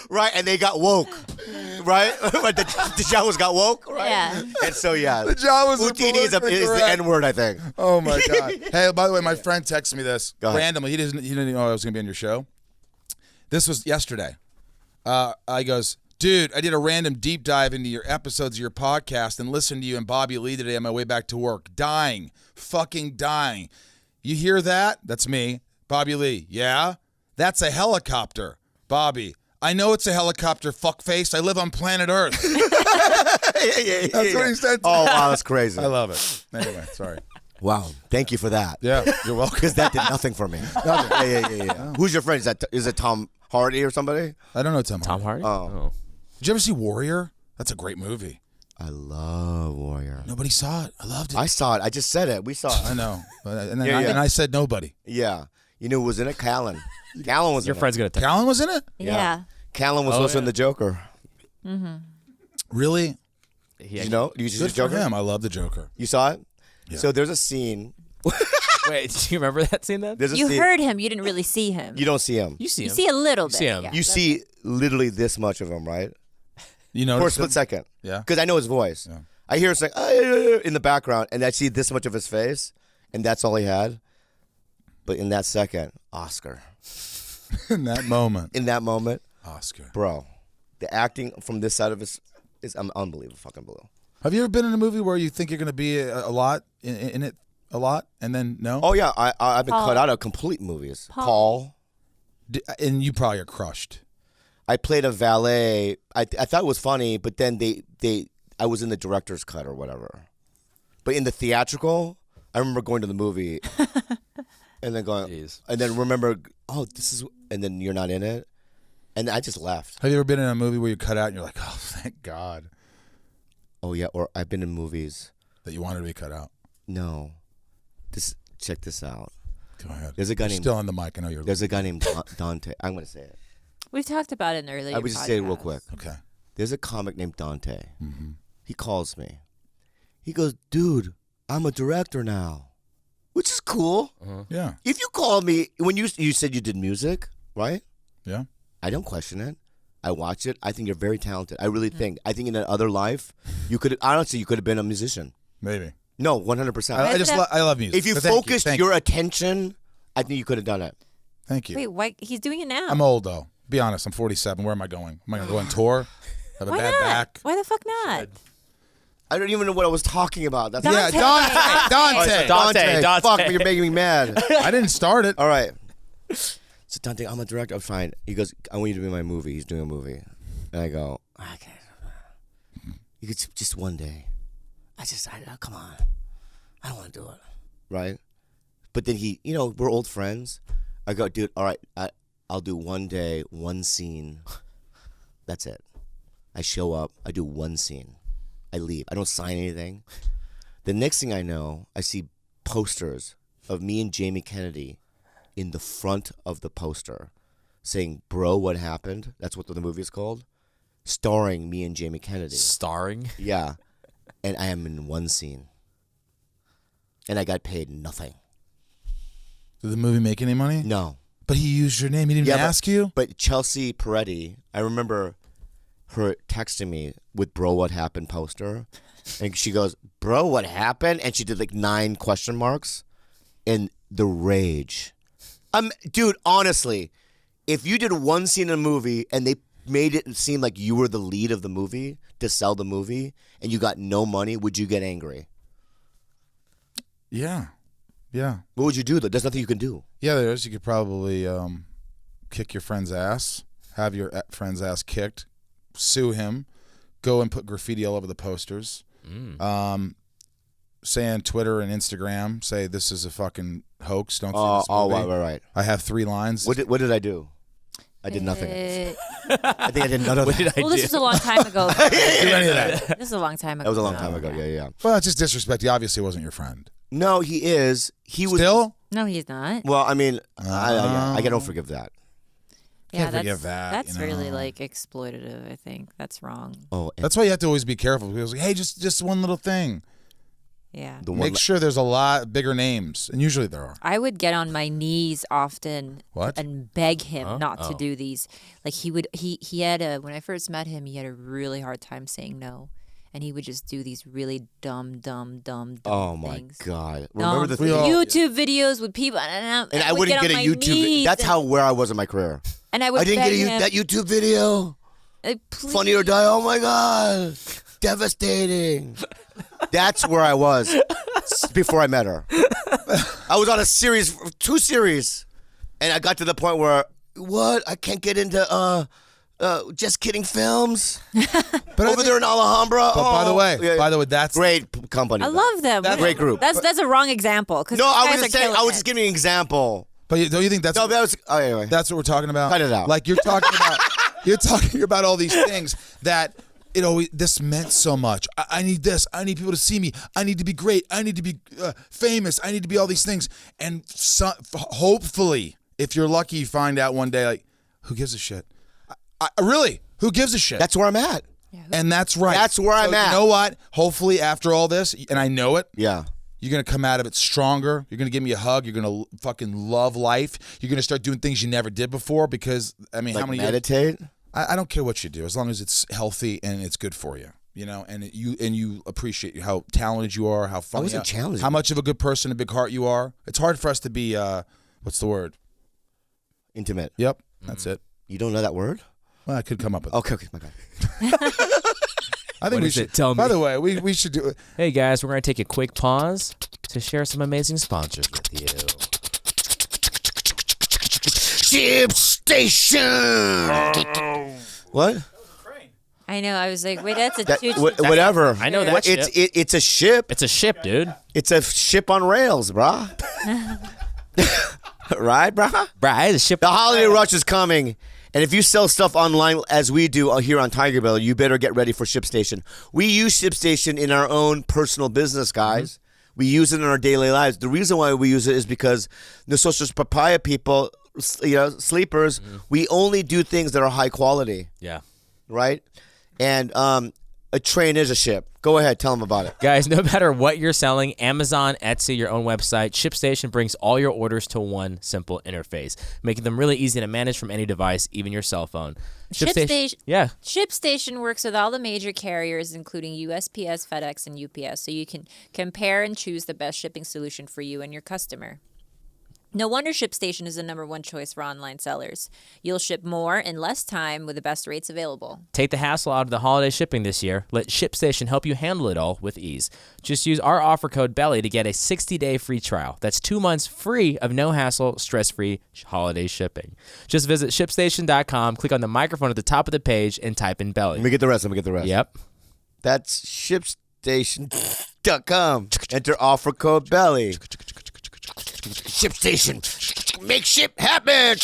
Right, and they got woke. Right? the Jawas got woke, right? Yeah. And so, yeah. The Jawas are Utini is the correct. N-word, I think. Oh my God. Hey, by the way, my friend texted me this Go ahead. randomly. He didn't know I was going to be on your show. This was yesterday. I goes, dude, I did a random deep dive into your episodes of your podcast and listened to you and Bobby Lee today on my way back to work. Dying. Fucking dying. You hear that? That's me. Bobby Lee. Yeah? That's a helicopter. Bobby. I know it's a helicopter, fuckface. I live on planet Earth. That's what he said. Oh, wow, that's crazy. I love it. Anyway, sorry. Wow, thank you for that. Yeah, you're welcome. Because that did nothing for me. Yeah. Who's your friend? Is it Tom Hardy or somebody? I don't know Tom Hardy? Oh. Did you ever see Warrior? That's a great movie. I love Warrior. Nobody saw it. I loved it. I saw it. I just said it. We saw it. I know. And Yeah. I said nobody. Yeah. You knew who was in it? Callan. Callan was Your in it. friend's going to tell Callan was in it? Yeah. Callan was also in The Joker. Really? Did you know? You see The Good for Joker? him. I love the Joker. You saw it? Yeah. So there's a scene. Wait, do you remember that scene then? There's a You scene. heard him. You didn't really see him. You don't see him. You see You him. see a little You bit. see him. Yeah. You see literally this much of him, right? You know, For a split second. Yeah. Because I know his voice. Yeah. I hear it's like in the background, and I see this much of his face, and that's all he had. But in that second, Oscar. in that moment. In that moment, Oscar. bro, the acting from this side of his is unbelievable, fucking blue. Have you ever been in a movie where you think you're going to be a lot in it a lot, and then no? Oh yeah, I've been Paul. cut out of complete movies. Paul. Paul. And you probably are crushed. I played a valet. I thought it was funny, but then I was in the director's cut or whatever. But in the theatrical, I remember going to the movie and then going, Jeez. and then remember, oh, this is, and then you're not in it, and I just left. Have you ever been in a movie where you cut out and you're like, oh, thank God Oh yeah, or I've been in movies. that you wanted to be cut out? No, check this out. Go ahead. There's a guy You're named still on the mic. I know you're. There's a guy named Dante. I'm gonna say it. We've talked about it in earlier. I would just say it real quick. Okay. There's a comic named Dante. Mm-hmm. He calls me. He goes, dude, I'm a director now, which is cool. Yeah. If you call me when you said you did music, right? Yeah. I don't question it. I watch it. I think you're very talented. I really think. I think in another life, you could honestly you could have been a musician. Maybe. No, 100%. I love music. If you But thank focused Thank your attention, I think you could have done it. Thank you. Wait, why? He's doing it now. I'm old though. Be honest. I'm 47. Where am I going? Am I going to go on tour? Have a Why bad not? back? Why the fuck not? I don't even know what I was talking about. That's Dante. Yeah, Dante. Dante. Fuck me, you're making me mad. I didn't start it. All right. So Dante, I'm a director. I'm fine. He goes, I want you to be in my movie. He's doing a movie. And I go, okay. You could just one day. Come on. I don't want to do it. Right? But then he, we're old friends. I go, dude, all right, I'll do one day, one scene. That's it. I show up. I do one scene. I leave. I don't sign anything. The next thing I know, I see posters of me and Jamie Kennedy in the front of the poster saying, bro, what happened? That's what the movie is called. Starring me and Jamie Kennedy. Starring? Yeah. And I am in one scene. And I got paid nothing. Did the movie make any money? No. But he used your name. He didn't even ask you? But Chelsea Peretti, I remember her texting me with Bro What Happened poster. And she goes, bro, what happened? And she did like 9 question marks. And the rage. Dude, honestly, if you did one scene in a movie and they made it seem like you were the lead of the movie to sell the movie and you got no money, would you get angry? Yeah. Yeah. What would you do, though? There's nothing you can do. Yeah, there is. You could probably kick your friend's ass, have your friend's ass kicked, sue him, go and put graffiti all over the posters, say on Twitter and Instagram, say this is a fucking hoax, don't see this movie. Right. I have 3 lines. What did I do? I did nothing. I think I did none of that. Well, this was a long time ago. Do any of that. This is a long time ago. That was a long time ago. Yeah. Well, it's just disrespect. He obviously wasn't your friend. No, he is. He was Still? No, he's not. Well, I mean, I don't forgive that. Yeah, Can't forgive that, That's you know. really like exploitative. I think that's wrong. Oh, That's why you have to always be careful. Because, hey, just one little thing. Yeah. Make sure there's a lot bigger names, and usually there are. I would get on my knees often What? and beg him not to do these. Like he had when I first met him, he had a really hard time saying no. And he would just do these really dumb oh my things. God! Remember the thing? YouTube videos with people, and I wouldn't get a YouTube. That's where I was in my career. And I would. I didn't beg get him, that YouTube video. Please. Funny or Die. Oh my God! Devastating. That's where I was before I met her. I was on a series, 2 series, and I got to the point where I can't get into Just Kidding Films. But over there in Alhambra. But by the way, that's great company. I love them. That's a great group. That's a wrong example. No, I was just saying. I was just giving an example. But don't you think that's anyway. That's what we're talking about? Cut it out. Like you're talking about all these things that this meant so much. I need this. I need people to see me. I need to be great. I need to be famous. I need to be all these things. And hopefully, if you're lucky, you find out one day, like, who gives a shit? Really, who gives a shit? That's where I'm at. Yeah. And that's right. That's where I'm at. You know what? Hopefully, after all this, and I know it. Yeah. You're going to come out of it stronger. You're going to give me a hug. You're going to fucking love life. You're going to start doing things you never did before because, I mean, Like how many meditate? I don't care what you do as long as it's healthy and it's good for you, and you appreciate how talented you are, how funny, wasn't challenging. how much of a good person, a big heart you are. It's hard for us to be, what's the word? Intimate. Yep, that's it. You don't know that word? Well, I could come up with it. Okay, my God. I think What we is should. it? Tell By me. the way, we should do it. Hey guys, we're going to take a quick pause to share some amazing sponsors with you. Ship Station. What? I know. I was like, wait, that's a choo-choo. Whatever. I know that ship. It's a ship. It's a ship, dude. It's a ship on rails, brah. Right, brah? Right, it's a ship. The holiday rush is coming. And if you sell stuff online as we do here on TigerBelly, you better get ready for ShipStation. We use ShipStation in our own personal business, guys. Mm-hmm. We use it in our daily lives. The reason why we use it is because the social papaya people, sleepers, we only do things that are high quality. Yeah. Right? And a train is a ship. Go ahead, tell them about it. Guys, no matter what you're selling, Amazon, Etsy, your own website, ShipStation brings all your orders to one simple interface, making them really easy to manage from any device, even your cell phone. ShipStation. Yeah. ShipStation works with all the major carriers, including USPS, FedEx, and UPS, so you can compare and choose the best shipping solution for you and your customer. No wonder ShipStation is the #1 choice for online sellers. You'll ship more in less time with the best rates available. Take the hassle out of the holiday shipping this year. Let ShipStation help you handle it all with ease. Just use our offer code BELLY to get a 60-day free trial. That's 2 months free of no-hassle, stress-free holiday shipping. Just visit ShipStation.com, click on the microphone at the top of the page, and type in BELLY. Let me get the rest. Yep. That's ShipStation.com. Enter offer code BELLY. ShipStation. Make ship happen.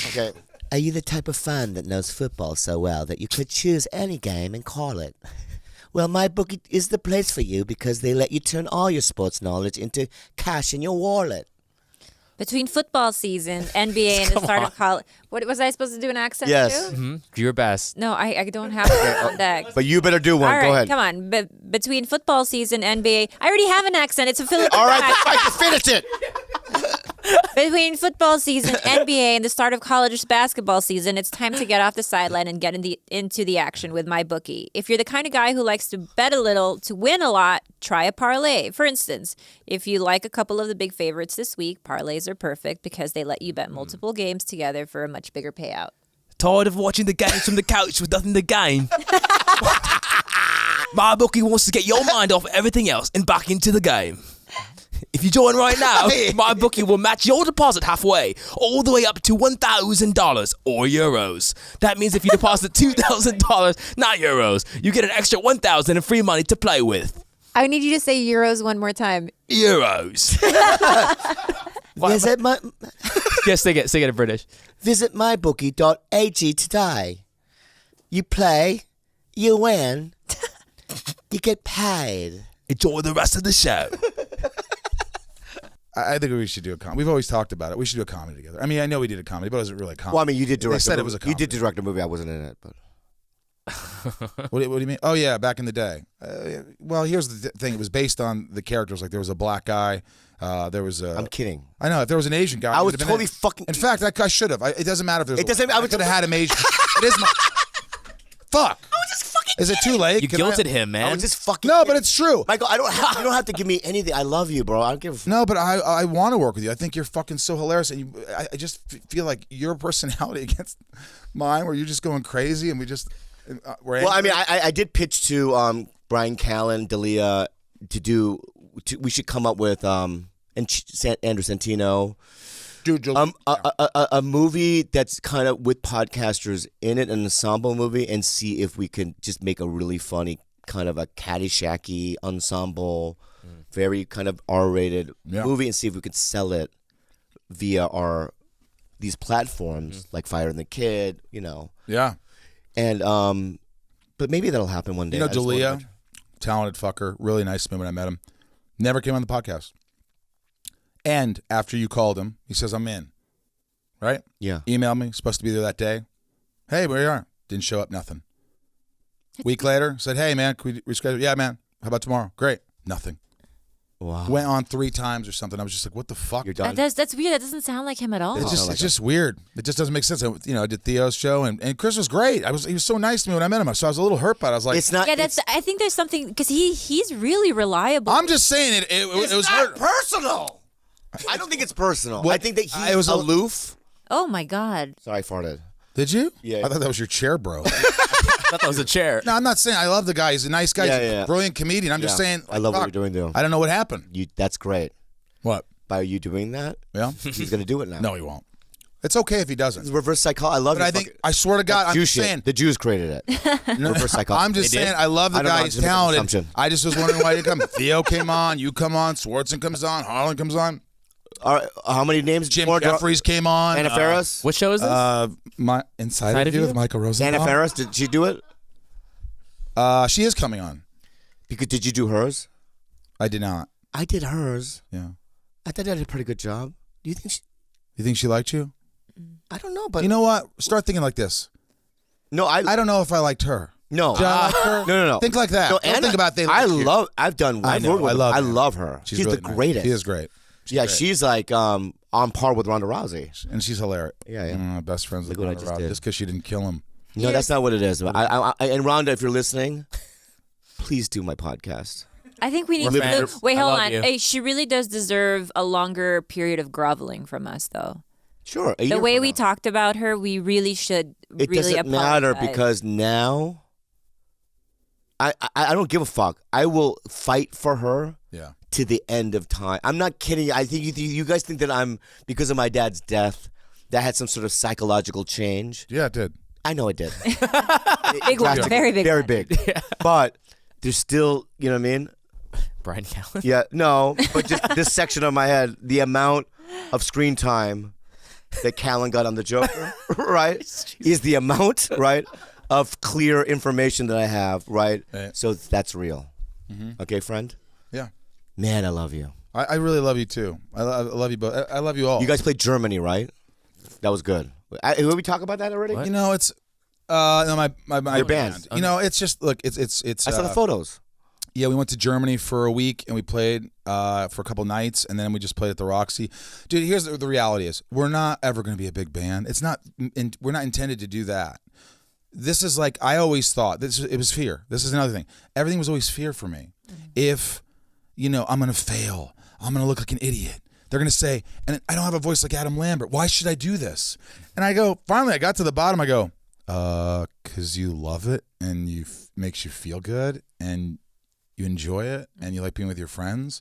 Okay. Are you the type of fan that knows football so well that you could choose any game and call it? Well, MyBookie is the place for you because they let you turn all your sports knowledge into cash in your wallet. Between football season, NBA, and the start of college. What was I supposed to do an accent Yes. too? Mm-hmm. Do your best. No, I don't have it on deck. But you better do one. All right, Go ahead. come on. Between football season, NBA, I already have an accent. It's a Filipino All right, accent. just finish it. Between football season, NBA, and the start of college basketball season, it's time to get off the sideline and get into the action with MyBookie. If you're the kind of guy who likes to bet a little to win a lot, try a parlay. For instance, if you like a couple of the big favorites this week, parlays are perfect because they let you bet multiple games together for a much bigger payout. Tired of watching the games from the couch with nothing to gain? MyBookie wants to get your mind off everything else and back into the game. If you join right now, MyBookie will match your deposit halfway, all the way up to $1,000 or euros. That means if you deposit $2,000, not euros, you get an extra $1,000 in free money to play with. I need you to say euros one more time. Euros. Visit my Yeah, say it in British. visit mybookie.ag today. You play, you win, you get paid. Enjoy the rest of the show. I think we should do a comedy. We've always talked about it. We should do a comedy together. I mean, I know we did a comedy, but it wasn't really a comedy. Well, I mean, you did direct. They said it was a You comedy. did direct a movie. I wasn't in it, but What do you mean? Oh, yeah, back in the day. Well, here's the thing. It was based on the characters. Like, there was a black guy. There was a... I'm kidding. I know. If there was an Asian guy... I it was would have been totally in. fucking. In fact, I should have. It doesn't matter if there's... It doesn't- I I was- could have had him Asian. It is my... Fuck. I was just fucking. Is it too late? You Can I- guilted him, I man. was just fucking. No, but it's true. Michael, you don't have to give me anything. I love you, bro. I don't give. No, but I want to work with you. I think you're fucking so hilarious, and I just feel like your personality against mine, where you're just going crazy, and we just we're Well, I angry. mean, I did pitch to Brian Callen, Dalia, we should come up with and Andrew Santino. Dude, A movie that's kind of with podcasters in it, an ensemble movie, and see if we can just make a really funny kind of a Caddyshacky ensemble, very kind of R-rated movie, and see if we could sell it via these platforms like Fire and the Kid, you know. yeah. And but maybe that'll happen one day. You know, I just wanna- Dalia, talented fucker, really nice to me when I met him. Never came on the podcast. And after you called him, he says, I'm in. Right? Yeah. Emailed me, supposed to be there that day. Hey, where you are? Didn't show up, nothing. Week later, said, hey, man, can we reschedule? Yeah, man. How about tomorrow? Great. Nothing. Wow. Went on 3 times or something. I was just like, what the fuck? You're done. That's weird. That doesn't sound like him at all. It's just weird. It just doesn't make sense. I did Theo's show, and Chris was great. He was so nice to me when I met him. So I was a little hurt by it. I was like, It's not. Yeah, I think there's something because he's really reliable. I'm just saying it was hurt. personal. I don't think it's personal. I think that he's it was aloof. Oh my God. Sorry, I farted. Did you? Yeah. I thought that was your chair, bro. I thought that was a chair. No, I'm not saying I love the guy. He's a nice guy. Yeah, He's a yeah. brilliant comedian. I'm just Yeah. saying. I love what fuck, you're doing to him. I don't know what happened. That's great. What? By you doing that, Yeah? he's gonna do it now. No, he won't. It's okay if he It's doesn't. reverse psychology. I love But it. I think, I swear to God, I'm Jew just shit. saying. The Jews created it. Reverse psychology. I'm just They did? saying, I love the I don't know, guy. I'm He's just making an talented. assumption. I just was wondering why you come. Theo came on. You come on. Swartzen comes on. Harlan comes on. All right, how many names? Jim more? Jeffries came on. Anna Faris. What show is this? My Inside Inside of of You You? with Michael Rosenbaum. Anna Faris. Did she do it? She is coming on. Because did you do hers? I did not. I did hers. Yeah. I thought I did a pretty good job. Do you think? You think she liked you? I don't know, but You know what? Start thinking like this. no, I don't know if I liked her. no. Did I like her? No. Think like that. No, Don't Anna, think about they I like you. love. I've done. I I've know, worked with I her. love I her. love her. She's really the nice. greatest. She is great. Yeah, great. she's like on par with Ronda Rousey. And she's hilarious. Yeah. Best friends with Look what I Ronda just Rousey. did. Just because she didn't kill him. No, that's not what it is. And Rhonda, if you're listening, please do my podcast. I think we need We're to fans. wait. I Hold love on. you. Hey, she really does deserve a longer period of groveling from us, though. Sure. The way we talked about her, we really should. It really doesn't matter apologize. because now I don't give a fuck. I will fight for her to the end of time. I'm not kidding. I think you guys think that I'm, because of my dad's death, that had some sort of psychological change. Yeah, it did. I know it did. Big one, very big, very one. big. But there's still, you know what I mean? Brian Callen. Yeah, no, but just this section of my head, the amount of screen time that Callen got on the Joker, right, is the amount, right, of clear information that I have, right? So that's real. Okay, friend? Yeah. Man, I love you. I really love you too. I love you both. I love you all. You guys played Germany, right? That was good. Did we talk about that already? You know, it's no, my Your band. You know, it's just look, it's. I saw the photos. Yeah, we went to Germany for a week and we played for a couple nights and then we just played at the Roxy. Dude, here's the reality is we're not ever going to be a big band. It's not. We're not intended to do that. This is like I always thought. It was fear. This is another thing. Everything was always fear for me. If I'm going to fail, I'm going to look like an idiot. They're going to say, and I don't have a voice like Adam Lambert. Why should I do this? And I go, finally, I got to the bottom. I go, because you love it and makes you feel good and you enjoy it and you like being with your friends.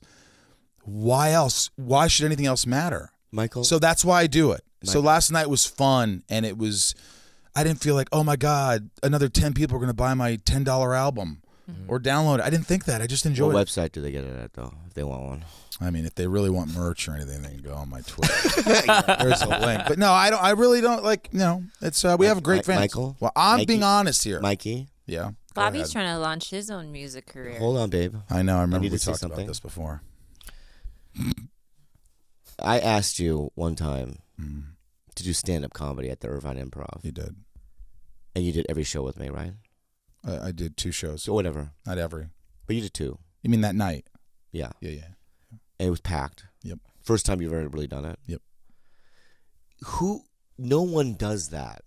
Why else? Why should anything else matter? Michael? So that's why I do it. So Michael. last night was fun and I didn't feel like, oh my God, another 10 people are going to buy my $10 album or download it. I didn't think that. I just enjoyed What it. website do they get it at, though, if they want one? I mean, if they really want merch or anything, they can go on my Twitter. There's a link. But no, I don't. I really don't like. It's we have great fans. Michael? Well, I'm Mikey? being honest here. Mikey? Yeah. go Bobby's ahead. trying to launch his own music career. Hold on, babe. I know. I remember need we to say talked about something. this before. I asked you one time to do stand-up comedy at the Irvine Improv. You did. And you did every show with me, right? I did 2 shows. So whatever. Not every. But you did 2. You mean that night? Yeah. Yeah. And it was packed. Yep. First time you've ever really done it. Yep. No one does that.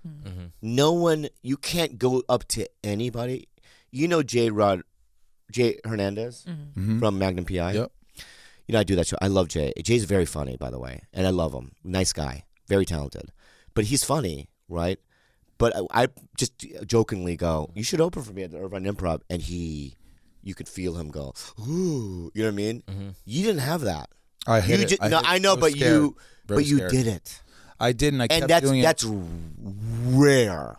Mm-hmm. No one, you can't go up to anybody. You know Jay Hernandez from Magnum PI? Yep. You know, I do that show. I love Jay. Jay's very funny, by the way. And I love him. Nice guy. Very talented. But he's funny, right? But I just jokingly go, you should open for me at the Irvine Improv. And you could feel him go, ooh. You know what I mean? Mm-hmm. You didn't have that. I hit it. I know, but scared. Very you scared. did it. I did, and I And kept doing it. that's rare.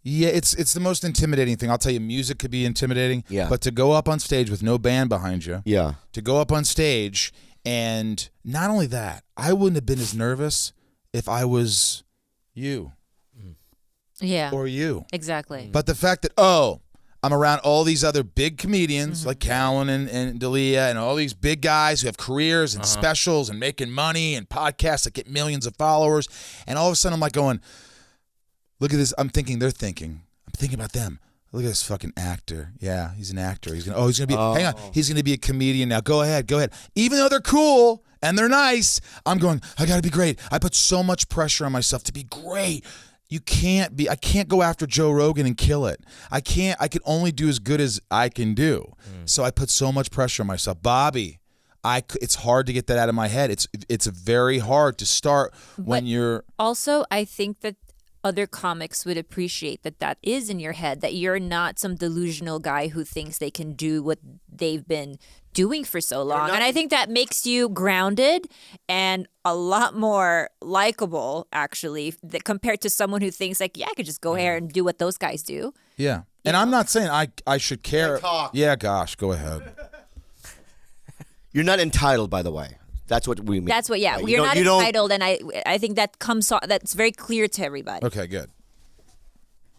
Yeah, it's the most intimidating thing. I'll tell you, music could be intimidating. Yeah. But to go up on stage with no band behind you. Yeah. To go up on stage, and not only that, I wouldn't have been as nervous if I was you Yeah. or you. Exactly. But the fact that, I'm around all these other big comedians like Callen and Dalia and all these big guys who have careers and specials and making money and podcasts that get millions of followers. And all of a sudden I'm like going, look at this. I'm thinking about them. Look at this fucking actor. Yeah, he's an actor. He's gonna be hang on. He's gonna be a comedian now. Go ahead. Even though they're cool and they're nice, I'm going, I gotta be great. I put so much pressure on myself to be great. I can't go after Joe Rogan and kill it. I can only do as good as I can do. So I put so much pressure on myself. Bobby, it's hard to get that out of my head. It's very hard to start when you're. Also, I think that other comics would appreciate that is in your head, that you're not some delusional guy who thinks they can do what they've been doing for so long. And I think that makes you grounded and a lot more likable, actually, compared to someone who thinks like, yeah, I could just go here and do what those guys do. Yeah. And I'm not saying I should care. talk. Yeah, gosh, go ahead. You're not entitled, by the way. That's what we mean. That's what, yeah. You You're not don't- entitled, and I think that that's very clear to everybody. Okay, good.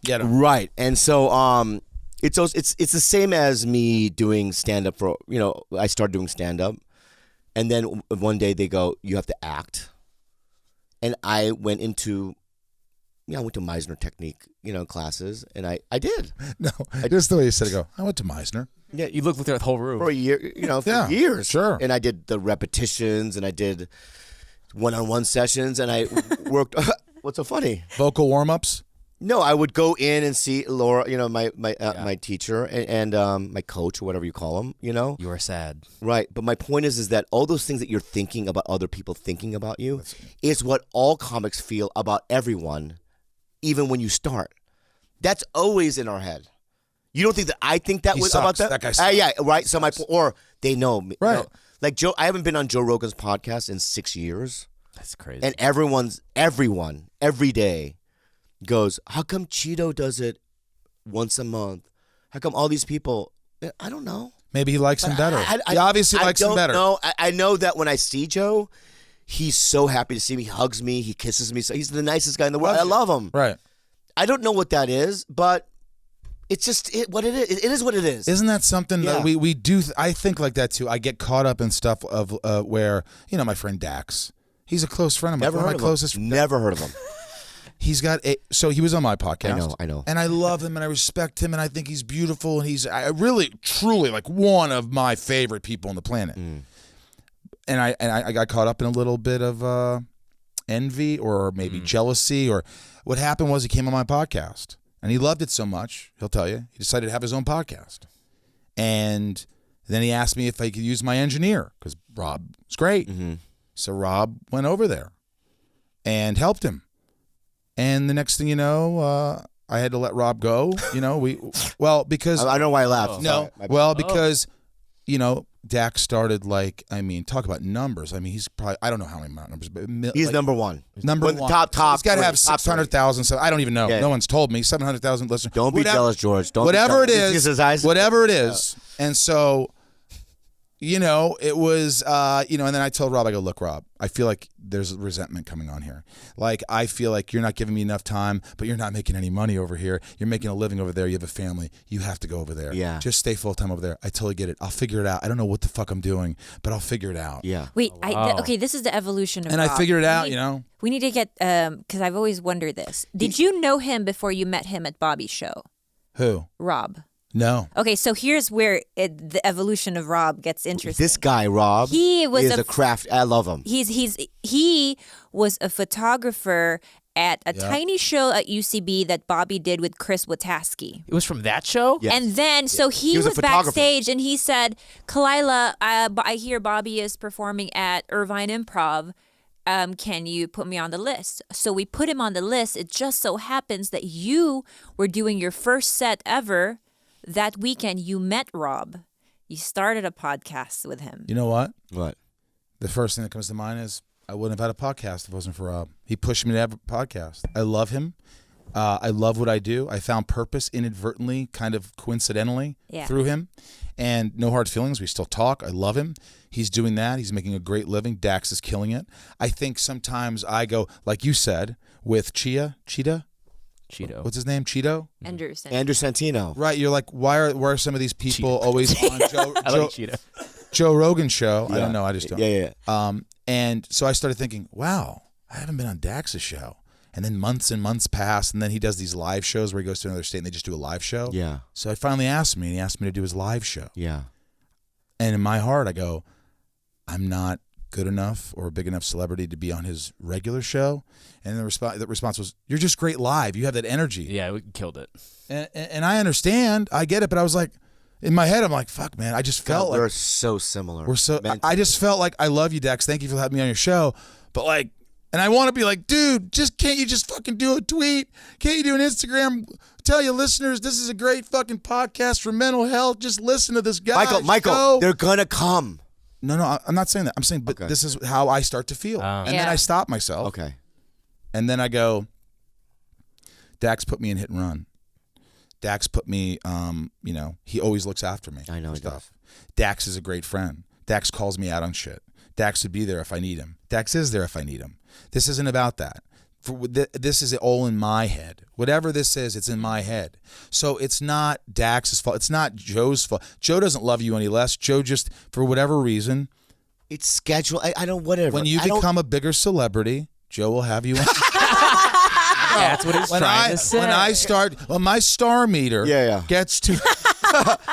Get him. Right. And so it's the same as me doing stand up I started doing stand up and then one day they go, you have to act. And I went into I went to Meisner technique, classes, and I did. No, just the way you said it. I went to Meisner. Yeah, you looked through the whole room. For a year, for Yeah, years. sure. And I did the repetitions and I did one-on-one sessions and I worked. What's so funny? Vocal warm-ups. No, I would go in and see Laura, my teacher and my coach or whatever you call him, You are sad. Right, but my point is that all those things that you're thinking about other people thinking about you is what all comics feel about everyone, even when you start. That's always in our head. You don't think that I think that was about that? That guy sucks. Yeah, right. So or they know me. Right. You know, like Joe, I haven't been on Joe Rogan's podcast in 6 years. That's crazy. And everyone, every day goes, how come Cheeto does it once a month? How come all these people, I don't know. Maybe he likes him better. He obviously likes him better. No, I know that when I see Joe, he's so happy to see me, he hugs me, he kisses me. So he's the nicest guy in the world. I love him. Right. I don't know what that is, but it's just what it is. It is what it is. Isn't that something that we do? I think like that too. I get caught up in stuff of where, my friend Dax, he's a close friend of mine. Never heard of him. Never heard of him. He's got so he was on my podcast. I know. And I love him and I respect him and I think he's beautiful and he's really, truly like one of my favorite people on the planet. And I got caught up in a little bit of envy or maybe jealousy, or what happened was he came on my podcast and he loved it so much, he'll tell you, he decided to have his own podcast. And then he asked me if I could use my engineer because Rob was great. So Rob went over there and helped him. And the next thing you know, I had to let Rob go. Because I don't know why I laughed. Because Dax started talk about numbers. I mean, he's probably, I don't know how many numbers, but he's number one. Number one. Top. He's got to have 600,000. So I don't even know. Yeah. No one's told me 700,000 listeners. Don't be jealous, George. Whatever it is. And so, it was, and then I told Rob, I go, look, Rob, I feel like there's resentment coming on here. Like, I feel like you're not giving me enough time, but you're not making any money over here. You're making a living over there. You have a family. You have to go over there. Yeah. Just stay full-time over there. I totally get it. I'll figure it out. I don't know what the fuck I'm doing, but I'll figure it out. Yeah. Wait, okay, this is the evolution of And Rob. I figured it out, We need to get, because I've always wondered this. Did you know him before you met him at Bobby's show? Who? Rob. No. Okay, so here's where the evolution of Rob gets interesting. This guy, Rob, is a craft. I love him. He was a photographer at a tiny show at UCB that Bobby did with Chris Wataski. It was from that show? Yes. And then, so he was backstage and he said, Khalyla, I hear Bobby is performing at Irvine Improv. Can you put me on the list? So we put him on the list. It just so happens that you were doing your first set ever. That weekend, you met Rob. You started a podcast with him. You know what? What? The first thing that comes to mind is I wouldn't have had a podcast if it wasn't for Rob. He pushed me to have a podcast. I love him. I love what I do. I found purpose inadvertently, kind of coincidentally, through him. And no hard feelings. We still talk. I love him. He's doing that. He's making a great living. Dax is killing it. I think sometimes I go, like you said, with Cheetah. Cheeto. What's his name? Cheeto? Andrew Santino. Right. You're like, why are some of these people always on Joe Rogan's show? Yeah. I don't know. I just don't. Yeah. And so I started thinking, wow, I haven't been on Dax's show. And then months and months pass, and then he does these live shows where he goes to another state and they just do a live show. Yeah. So I finally asked him, and he asked me to do his live show. Yeah. And in my heart, I go, I'm not good enough or a big enough celebrity to be on his regular show. And the response was, you're just great live. You have that energy. Yeah, we killed it. And I understand. I get it. But I was like, in my head, I'm like, fuck, man. I just felt like we're so similar. I just felt like, I love you, Dax. Thank you for having me on your show. But like, and I want to be like, dude, can't you just fucking do a tweet? Can't you do an Instagram? Tell your listeners this is a great fucking podcast for mental health. Just listen to this guy. Michael, they're gonna come. No, I'm not saying that. I'm saying, but this is how I start to feel. And then I stop myself. Okay. And then I go, Dax put me in hit and run. Dax put me, he always looks after me. I know he does. Dax is a great friend. Dax calls me out on shit. Dax would be there if I need him. Dax is there if I need him. This isn't about that. This is all in my head. Whatever this is, it's in my head. So it's not Dax's fault. It's not Joe's fault. Joe doesn't love you any less. Joe just, for whatever reason. It's scheduled. I don't, whatever. When you become a bigger celebrity, Joe will have you on. That's what he's trying to say. When my star meter gets to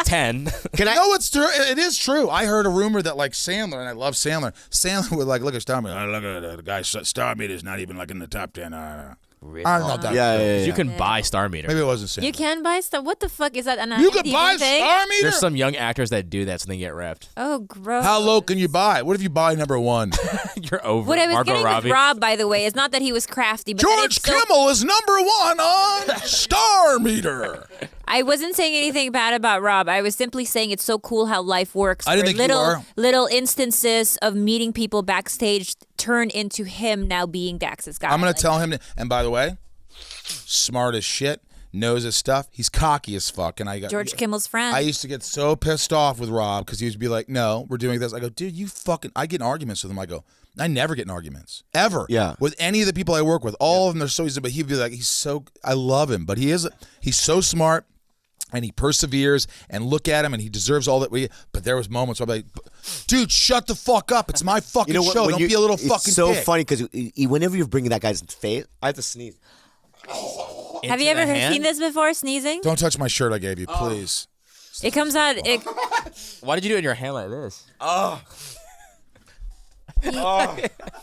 10. No, it's true. It is true. I heard a rumor that like Sandler, and I love Sandler. Sandler would like look at star meter. Look at the guy's star meter is not even like in the top 10. Really? I'm not that. Yeah, good. yeah, yeah. You can buy Star Meter. Maybe it wasn't Sandra. You can buy stuff. What the fuck is that? You can buy Star Meter. There's some young actors that do that so they get repped. Oh, gross. How low can you buy? What if you buy number one? You're over What I was Margot getting Robbie. with Rob, by the way, is not that he was crafty, but that George it's so- Kimmel is number one on Star Meter. I wasn't saying anything bad about Rob. I was simply saying it's so cool how life works. I didn't where think you were. little instances of meeting people backstage turn into him now being Dax's guy. I'm gonna Like, tell him. And by the way, smart as shit, knows his stuff. He's cocky as fuck. And I got George Kimmel's friend. I used to get so pissed off with Rob because he used to be like, "No, we're doing this." I go, "Dude, you fucking." I get in arguments with him. I go, "I never get in arguments ever." Yeah. With any of the people I work with, all of them, they're so easy. But he'd be like, I love him, but he's so smart. And he perseveres, and look at him, and he deserves all that we. But there was moments where I'm like, "Dude, shut the fuck up! It's my fucking show. When Don't be a little fucking." It's so dick." funny because whenever you're bringing that guy's face, I have to sneeze. Have you ever seen this before, sneezing? Don't touch my shirt I gave you, please. It comes out. Why did you do it in your hand like this?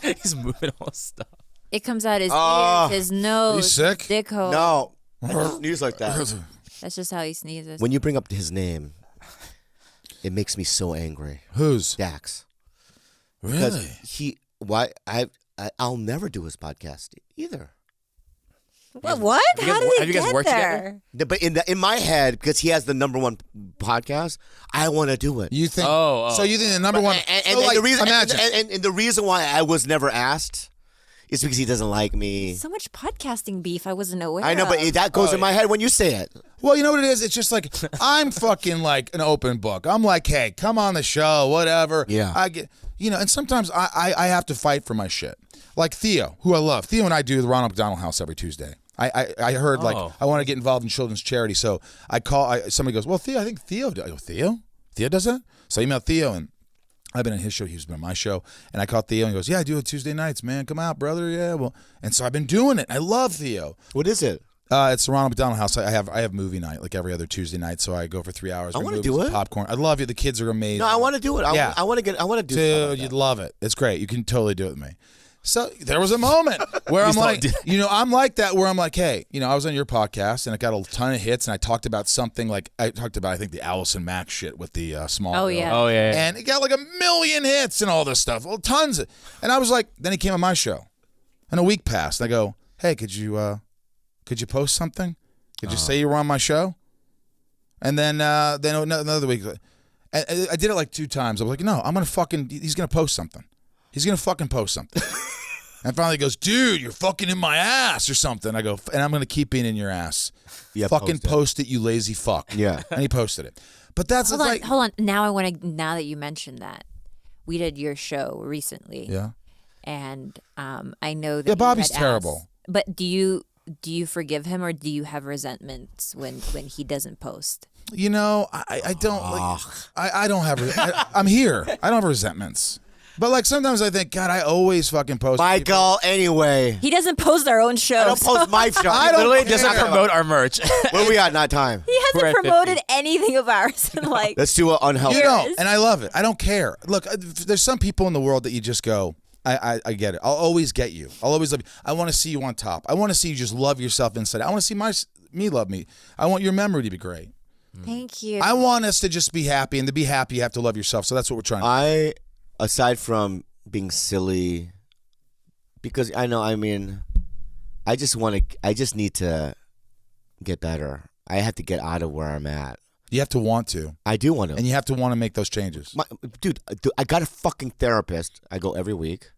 He's moving all stuff. It comes out his ears, his nose, you sick? dick hole. No, I don't sneeze like that. That's just how he sneezes. When you bring up his name, it makes me so angry. Who's? Dax. Really? I'll never do his podcast either. What? Have you How guys- did have it you guys get worked there? together? But in my head, because he has the #1 podcast, I want to do it. You think? Oh. So you think the number one? And so like, the reason, imagine. and the reason why I was never asked is because he doesn't like me. So much podcasting beef. I wasn't aware. I know, but that goes in my head when you say it. Well, you know what it is? It's just like I'm fucking like an open book. I'm like, hey, come on the show, whatever. Yeah. I get, and sometimes I have to fight for my shit. Like Theo, who I love. Theo and I do the Ronald McDonald House every Tuesday. I heard like I want to get involved in children's charity, so I call. Somebody goes, well, Theo, I think Theo. I go, Theo does that. So I email Theo, and I've been on his show. He's been on my show, and I called Theo, and he goes, yeah, I do it Tuesday nights, man. Come out, brother. Yeah, well, and so I've been doing it. I love Theo. What is it? It's the Ronald McDonald House. I have movie night like every other Tuesday night, so I go for 3 hours. I bring wanna movies do and it. Popcorn. I love you. The kids are amazing. No, I want to do it. Yeah. I want to do. Stuff Dude, like you'd that. love it. It's great. You can totally do it with me. So there was a moment where I'm Please don't like, do that. I'm like that where I'm like, hey, I was on your podcast and I got a ton of hits and I talked about something like I think the Allison Mack shit with the small. Oh, girl. yeah. Oh, yeah. And it got like 1 million hits and all this stuff. Well, tons of, and I was like, then he came on my show, and a week passed. And I go, hey, could you post something? Could you say you were on my show? And then another week, and I did it like 2 times. I was like, no, he's gonna post something. He's gonna fucking post something. And finally he goes, dude, you're fucking in my ass or something. I go, and I'm gonna keep being in your ass. Yeah, fucking post it, you lazy fuck. Yeah. And he posted it. But that's Hold like, on. Now Now that you mentioned that, we did your show recently. yeah. And I know that. Yeah, you Bobby's had terrible. asked- but do you forgive him, or do you have resentments when he doesn't post? I don't like, I don't have. I'm here. I don't have resentments. But like sometimes I think, God, I always fucking post. Michael, anyway. He doesn't post our own show. I don't post my show. I don't Literally care. doesn't promote our merch. Where are we at? Not time. He We're hasn't at promoted 50. anything of ours in like. Let's do an unhelpful. And I love it. I don't care. Look, there's some people in the world that you just go, I get it. I'll always get you. I'll always love you. I want to see you on top. I want to see you just love yourself inside. I want to see me love me. I want your memory to be great. Thank you. I want us to just be happy, and to be happy, you have to love yourself. So that's what we're trying to do. Aside from being silly, because I just need to get better. I have to get out of where I'm at. You have to want to. I do want to. And you have to want to make those changes. Dude, I got a fucking therapist. I go every week.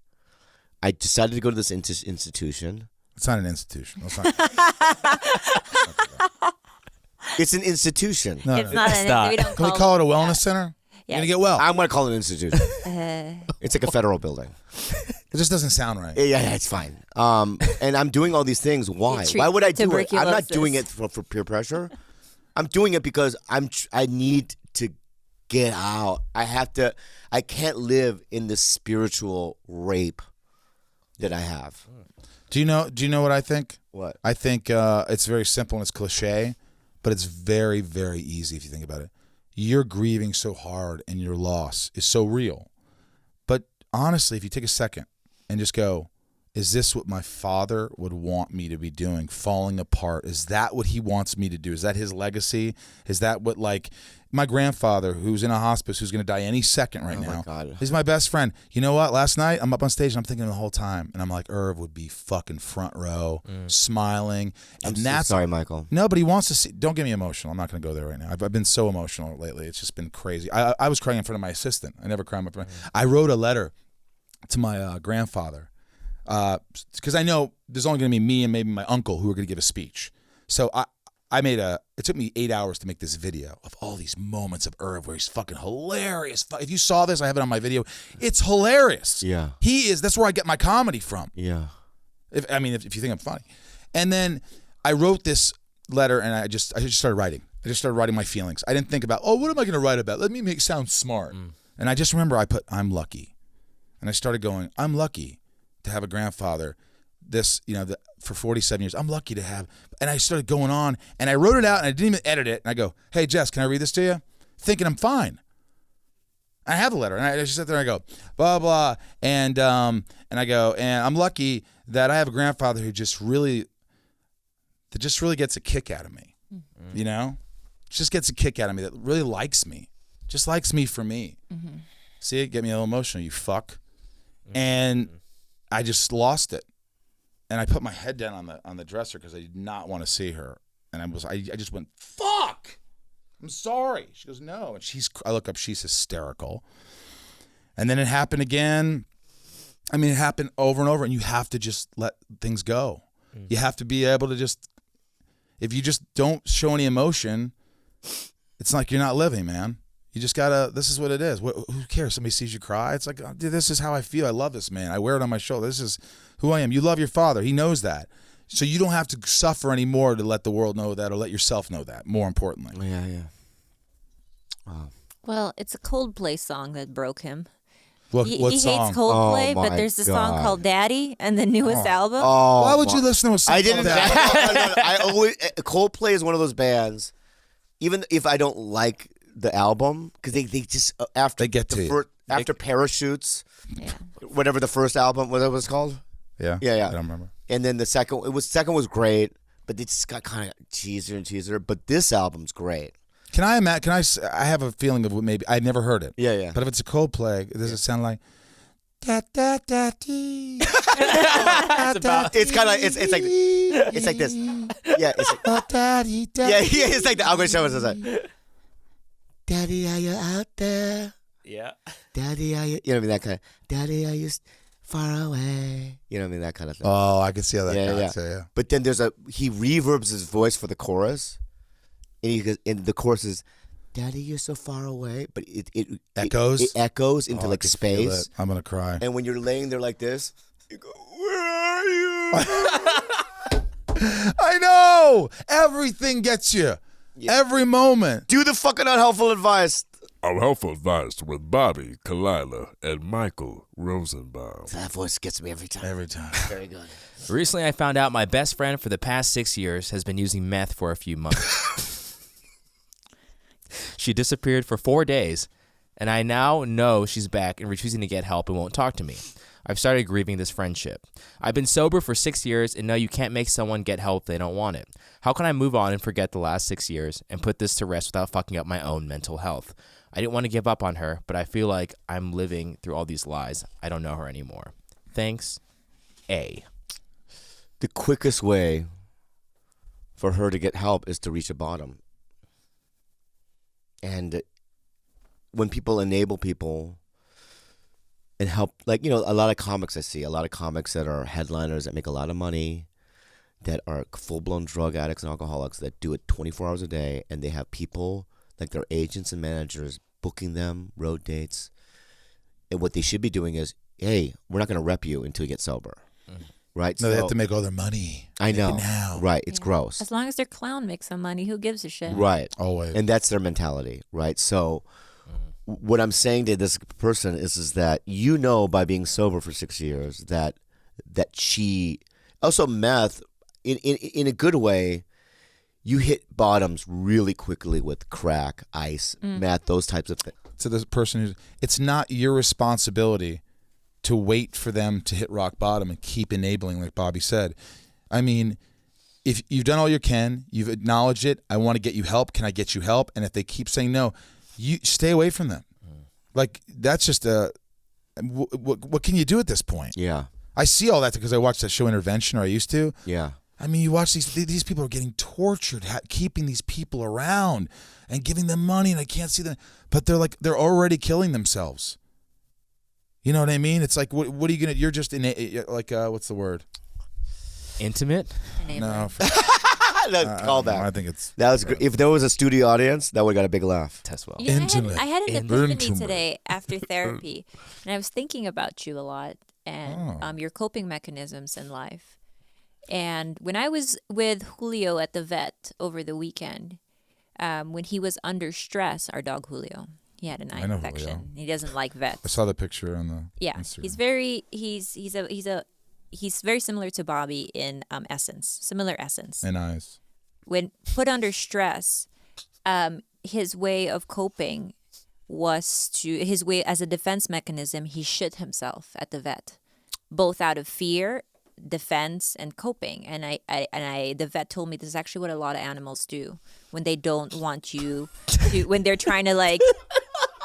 I decided to go to this institution. It's not an institution. It's not. It's an institution. No, It's no. not. Stop. We don't Can we call it a wellness center? Yeah. You're going to get well. I'm going to call it an institution. It's like a federal building. It just doesn't sound right. Yeah, it's fine. And I'm doing all these things. Why? treat Why would I do it? I'm not tuberculosis. doing it for peer pressure. I'm doing it because I need to get out. I can't live in this spiritual rape that I have. Do you know what I think? What? I think it's very simple and it's cliche, but it's very, very easy if you think about it. You're grieving so hard and your loss is so real. But honestly, if you take a second and just go, is this what my father would want me to be doing? Falling apart. Is that what he wants me to do? Is that his legacy? Is that what, like, my grandfather, who's in a hospice, who's going to die any second right now? My God. He's my best friend. You know what? Last night, I'm up on stage and I'm thinking the whole time. And I'm like, Irv would be fucking front row, smiling. And that's sorry, Michael. No, but he wants to see. Don't get me emotional. I'm not going to go there right now. I've been so emotional lately. It's just been crazy. I was crying in front of my assistant. I never cry in front of my. I wrote a letter to my grandfather because I know there's only going to be me and maybe my uncle who are going to give a speech. So it took me 8 hours to make this video of all these moments of Irv where he's fucking hilarious. If you saw this, I have it on my video. It's hilarious. Yeah. He is. That's where I get my comedy from. Yeah. If you think I'm funny. And then I wrote this letter and I just started writing. I just started writing my feelings. I didn't think about, what am I going to write about? Let me make it sound smart. And I just remember I put, I'm lucky. And I started going, I'm lucky to have a grandfather for 47 years. I'm lucky to have, and I started going on and I wrote it out and I didn't even edit it. And I go, hey, Jess, can I read this to you? Thinking I'm fine. I have the letter and I just sit there and I go, blah, blah. And I go, and I'm lucky that I have a grandfather who just really gets a kick out of me, you know? Just gets a kick out of me, that really likes me, just likes me for me. See it? Get me a little emotional, you fuck. And I just lost it. And I put my head down on the dresser because I did not want to see her. And I just went, fuck, I'm sorry. She goes, no. And I look up, she's hysterical. And then it happened again. I mean, it happened over and over, and you have to just let things go. You have to be able to just, if you just don't show any emotion, it's like you're not living, man. You just gotta, this is what it is. Who cares? Somebody sees you cry. It's like, dude, this is how I feel. I love this man. I wear it on my shoulder. This is who I am. You love your father. He knows that. So you don't have to suffer anymore to let the world know that or let yourself know that, more importantly. Yeah. Wow. Well, it's a Coldplay song that broke him. What He song? hates Coldplay, Oh, but my there's a song God. called Daddy and the newest album. Why would you listen to a song I didn't. like that? No. I always Coldplay is one of those bands. Even if I don't like the album, because they just after They get to you. After Parachutes, Yeah. whatever the first album, whatever it was called. Yeah. Yeah. I don't remember. And then the second was great, but it just got kind of cheesier. But this album's great. Can I imagine? I have a feeling of what maybe I'd never heard it. Yeah. But if it's a Coldplay, does it sound like? Da, da, da, dee. It's kind of it's like this. Yeah, it's like, Oh, daddy, daddy. yeah. It's like I'm gonna show us like, Daddy, are you out there? Yeah. Daddy, are you? You know what I mean? That kind of. Daddy, are you far away? You know what I mean? That kind of thing. Oh, I can see how that Yeah, goes. yeah. Yeah. But then he reverbs his voice for the chorus, and the chorus is, "Daddy, you're so far away," but it Echoes? It echoes into Oh, I like can feel space. it. I'm gonna cry. And when you're laying there like this, you go, "Where are you?" I know. Everything gets you. Yeah. Every moment. Do the fucking unhelpful advice. Unhelpful advice with Bobby, Khalyla, and Michael Rosenbaum. That voice gets me every time. Every time. Very good. Recently, I found out my best friend for the past 6 years has been using meth for a few months. She disappeared for 4 days, and I now know she's back and refusing to get help and won't talk to me. I've started grieving this friendship. I've been sober for 6 years and know you can't make someone get help if they don't want it. How can I move on and forget the last 6 years and put this to rest without fucking up my own mental health? I didn't want to give up on her, but I feel like I'm living through all these lies. I don't know her anymore. Thanks, A. The quickest way for her to get help is to reach a bottom. And when people enable people and help, like, you know, a lot of comics I see, a lot of comics that are headliners that make a lot of money, that are full-blown drug addicts and alcoholics that do it 24 hours a day, and they have people, like their agents and managers, booking them road dates. And what they should be doing is, hey, we're not going to rep you until you get sober. Right? No, they have to make all their money. I know. Make it now. Right. It's gross. As long as their clown makes some money, who gives a shit? Right. Always. And that's their mentality, right? So what I'm saying to this person is that, you know, by being sober for 6 years, that she also meth in a good way, you hit bottoms really quickly with crack, ice, meth, those types of things. To the person it's not your responsibility to wait for them to hit rock bottom and keep enabling, like Bobby said. I mean, if you've done all you can, you've acknowledged it. I want to get you help. Can I get you help? And if they keep saying no, you stay away from them. Like, that's just what can you do at this point? Yeah. I see all that because I watched that show Intervention, or I used to. Yeah. I mean, you watch these people are getting tortured, keeping these people around and giving them money, and I can't see them. But they're already killing themselves. You know what I mean? It's like, what are you gonna? You're just what's the word? Intimate? No. Call that. I think That was great. If there was a studio audience, that would have got a big laugh. Test well. Yeah, Intimate. I had an epiphany Intimate. today after therapy, and I was thinking about you a lot and your coping mechanisms in life. And when I was with Julio at the vet over the weekend, when he was under stress, our dog Julio, he had an eye know infection. Julio. He doesn't like vets. I saw the picture on the Instagram. He's very similar to Bobby in similar essence. And eyes. When put under stress, his way of coping was his way as a defense mechanism. He shit himself at the vet, both out of fear, defense, and coping. And the vet told me this is actually what a lot of animals do when they don't want you to, when they're trying to like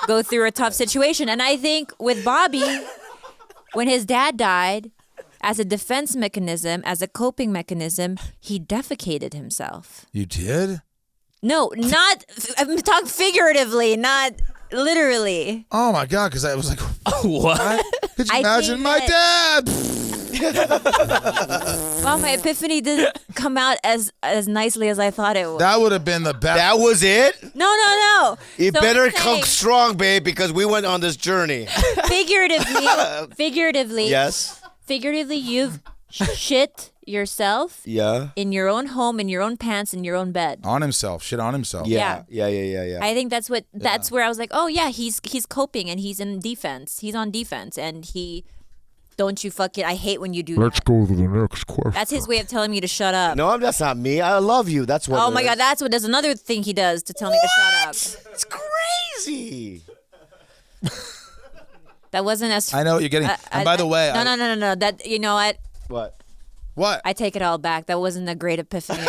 go through a tough situation. And I think with Bobby, when his dad died, as a defense mechanism, as a coping mechanism, he defecated himself. You did? No, I'm talking figuratively, not literally. Oh my God! Because I was like, What? Could you I imagine think my that- dad? Well, my epiphany didn't come out as nicely as I thought it would. That would have been the best. That was it? No. You So better I'm come saying, strong, babe, because we went on this journey. figuratively, Yes. Figuratively, you've shit yourself Yeah. in your own home, in your own pants, in your own bed. On himself. Shit on himself. Yeah. I think that's where I was like, oh yeah, he's coping and he's in defense. He's on defense and don't you fucking, I hate when you do Let's that. go to the next question. That's his way of telling me to shut up. No, that's not me. I love you. That's what. Oh it my is. God, that's another thing he does to tell me to shut up. It's crazy. That wasn't as. I know what you're getting. And by the way, No. That, you know what? What? I take it all back. That wasn't a great epiphany.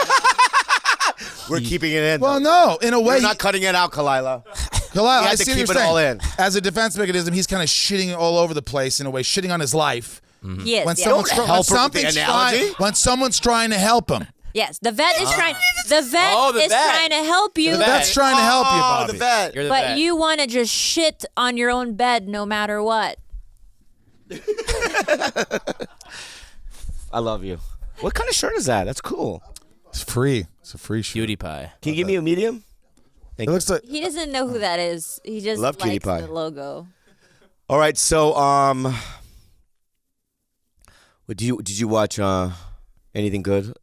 We're keeping it in. Well, though. no. In a way, We're not cutting it out, Khalyla. Khalyla, You I have to see what keep you're it saying. all in. As a defense mechanism, he's kind of shitting all over the place in a way, shitting on his life. Yes, When yes. someone's, Don't help her with the something's analogy. when someone's trying to help him. Yes, the vet is trying. The vet Oh, the is vet. trying to help you, That's trying to help you, Bobby. The vet. You're the but vet. you want to just shit on your own bed no matter what. I love you. What kind of shirt is that? That's cool. It's free. It's a free shirt. Cutie pie. Can you give me a medium? It looks like He doesn't know who that is. He just Love cutie likes pie. the logo. All right. So, did you watch anything good?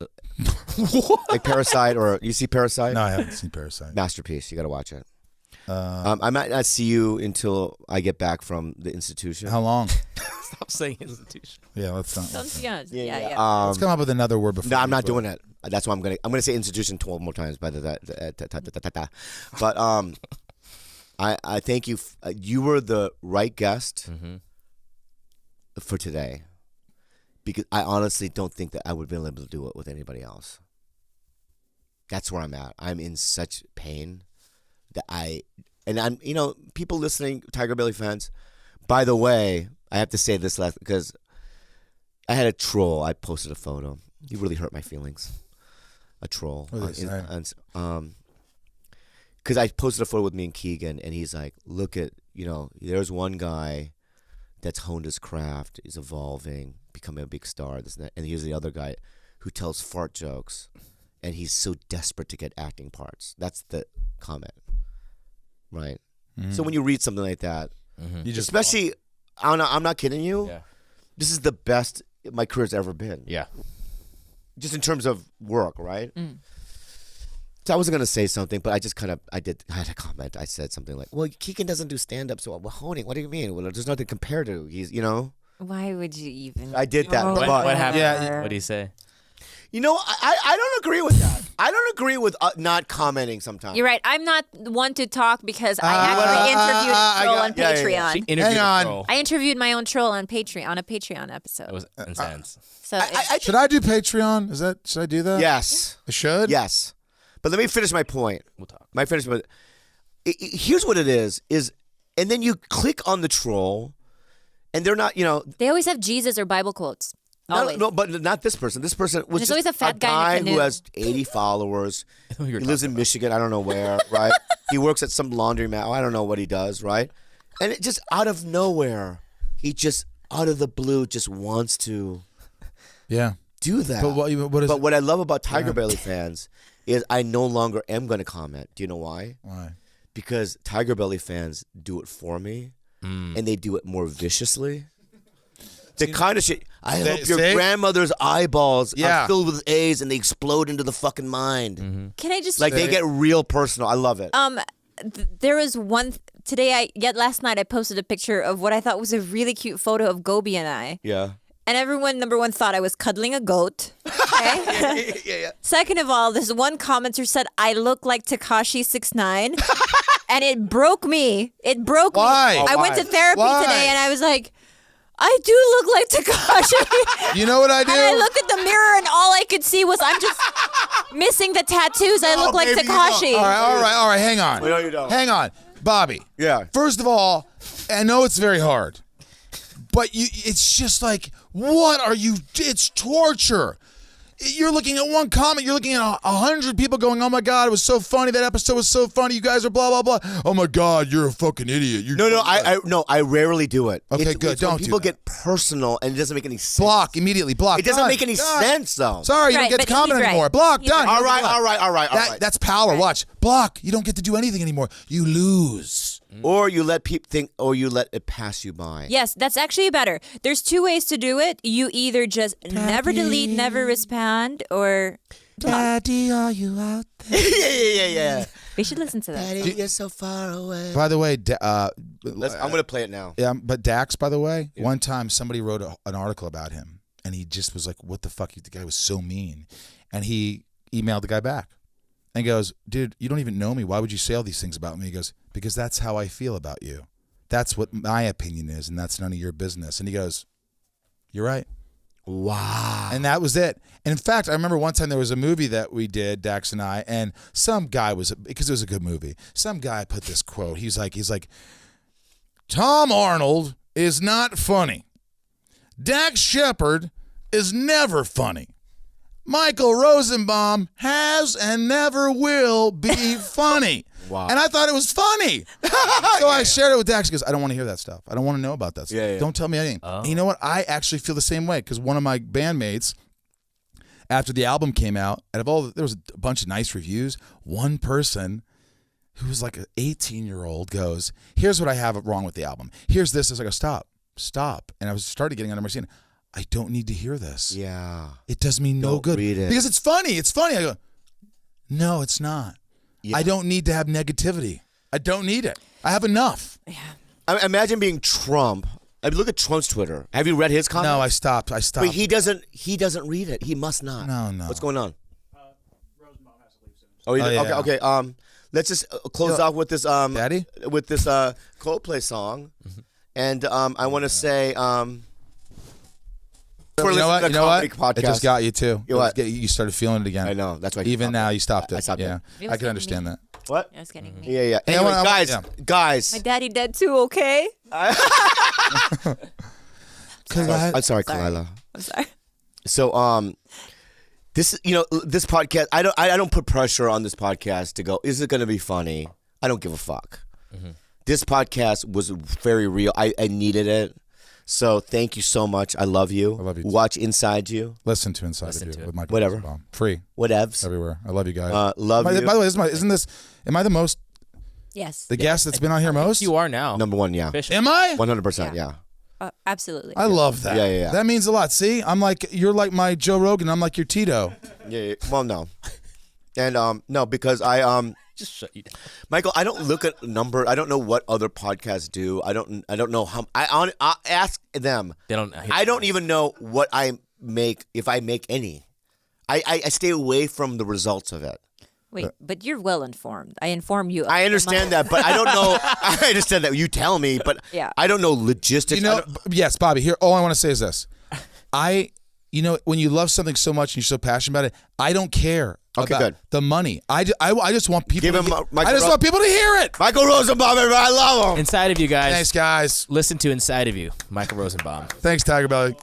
Like Parasite, or you see Parasite? no, I haven't seen Parasite. Masterpiece. You got to watch it. I might not see you until I get back from the institution. How long? Stop saying institution. Yeah, let's not. Yeah. Let's come up with another word before. No, I'm not we- doing it. That's why I'm gonna say institution 12 more times. By but I thank you. You were the right guest for today, because I honestly don't think that I would have been able to do it with anybody else. That's where I'm at. I'm in such pain that I'm people listening, TigerBelly fans. By the way, I have to say this last, because I had a troll. I posted a photo. You really hurt my feelings. A troll. What did they say? Because I posted a photo with me and Keegan, and he's like, look at, there's one guy that's honed his craft, is evolving, becoming a big star, this and that. And here's the other guy who tells fart jokes, and he's so desperate to get acting parts. That's the comment, right? So when you read something like that, You just especially, I'm not kidding you, Yeah. this is the best my career's ever been. Yeah. Just in terms of work, right? So I wasn't going to say something, but I had a comment. I said something like, well, Keegan doesn't do stand-up, so well, honing, what do you mean? Well, there's nothing compared to. He's, Why would you even? I did that. go but What happened? Yeah. What did he say? You know, I don't agree with that. I don't agree with not commenting sometimes. You're right. I'm not one to talk because I actually interviewed a troll on Patreon. She interviewed a troll. I interviewed my own troll on Patreon on a Patreon episode. That was intense. So Should I do Patreon? Should I do that? Yes. I should? Yes. But let me finish my point. We'll talk. Here's what it is, and then you click on the troll, and they're not, they always have Jesus or Bible quotes. Always. No, but not this person. This person was There's just always a fat guy in a who canoe. has 80 followers. who He you're lives in talking Michigan. I don't know where, right? He works at some laundromat. I don't know what he does, right? And it just out of nowhere, he just out of the blue just wants to do that. But what what I love about TigerBelly fans is I no longer am going to comment. Do you know why? Why? Because TigerBelly fans do it for me, and they do it more viciously. The kind of shit. I hope your grandmother's eyeballs are filled with A's and they explode into the fucking mind. Can I just They get real personal. I love it. there was one last night I posted a picture of what I thought was a really cute photo of Gobi and I. Yeah. And everyone, number one, thought I was cuddling a goat. Okay? Yeah. Second of all, this one commenter said I look like Tekashi 6ix9ine, and it broke me. It broke Why? me. I went to therapy Why? today, and I was like, I do look like Tekashi. You know what I do? And I looked at the mirror, and all I could see was I'm just missing the tattoos. I look like maybe you Tekashi. don't. All right. Hang on. No, you don't. Hang on. Bobby. Yeah. First of all, I know it's very hard, but it's just like, what are you? It's torture. You're looking at one comment. You're looking at 100 people going, "Oh my God, it was so funny. That episode was so funny. You guys are blah blah blah. Oh my God, you're a fucking idiot." I rarely do it. Okay, good. It's Don't when do people that. get personal and it doesn't make any sense. Block immediately. Block. It doesn't Done. make any Done. sense though. Sorry, you Right, don't get to but comment he's right. anymore. Block. He's Done. right. All right. That's power. Watch. Block. You don't get to do anything anymore. You lose. Or you let people think, or you let it pass you by. Yes, that's actually better. There's two ways to do it. You either just never delete, never respond, or Daddy, are you out there? Yeah. we should listen to that. Daddy, you're so far away. By the way, I'm gonna play it now. yeah, but Dax, by the way, one time somebody wrote an article about him, and he just was like, "What the fuck? The guy was so mean," and he emailed the guy back and goes, "Dude, you don't even know me. Why would you say all these things about me?" He goes, "Because that's how I feel about you. That's what my opinion is, and that's none of your business." And he goes, "You're right." Wow. And that was it. And in fact, I remember one time there was a movie that we did, Dax and I, and some guy because it was a good movie, some guy put this quote. He's like, Tom Arnold is not funny. Dax Shepard is never funny. Michael Rosenbaum has and never will be funny. Wow. And I thought it was funny. So I shared it with Dax. He goes, "I don't want to hear that stuff. I don't want to know about that stuff. Yeah. Don't tell me anything." And you know what? I actually feel the same way because one of my bandmates, after the album came out, there was a bunch of nice reviews. One person who was like an 18-year-old goes, "Here's what I have wrong with the album. Here's this." I go, "Stop." And I was started getting under my skin. I don't need to hear this. Yeah. It does me no Don't good. read it. Because it's funny. It's funny. I go, "No, it's not. Yeah. I don't need to have negativity. I don't need it. I have enough." Imagine being Trump. I mean, look at Trump's Twitter. Have you read his comments? No, I stopped. But he doesn't read it. He must not. No. What's going on? Rosenbaum has to leave soon. Oh, yeah. Okay. Let's just close off with this Daddy? with this Coldplay song. And I want to say You know what? Podcast. It just got you too. You what? You started feeling it again. I know. That's why. Even now, you stopped it. I stopped it. yeah, It was I can getting understand me. that. What? That's getting me. Yeah. You know Anyway, what? guys. My daddy dead too, okay? I'm sorry, Khalyla. I'm sorry. So this this podcast. I don't put pressure on this podcast to go. Is it going to be funny? I don't give a fuck. Mm-hmm. This podcast was very real. I needed it. So thank you so much. I love you. I love you too. Watch Inside You. Listen to Inside Listen of to You it. with Michael Whatever. Rosenbaum. Free Whatevs. everywhere. I love you guys. Love you. By the way, isn't this? Am I the most Yes. the guest that's been on here most? You are now. Number one, yeah. Officially. Am I? 100%, yeah. Absolutely. I love that. Yeah. That means a lot. See, you're like my Joe Rogan. I'm like your Tito. Yeah. Well, no. And no, because Just shut you down. Michael, I don't look at number. I don't know what other podcasts do. I don't know how. I ask them. They don't. I don't even know what I make, if I make any. I stay away from the results of it. Wait, but you're well informed. I inform you. I understand that, but I don't know. I understand that you tell me, but Yeah. I don't know logistics. Yes, Bobby, here, all I want to say is this. When you love something so much and you're so passionate about it, I don't care Okay, about good. the money. I just want people Give him I just want people to hear it. Michael Rosenbaum, everybody, I love him. Inside of you guys. Thanks, guys. Listen to Inside of You, Michael Rosenbaum. Thanks, TigerBelly.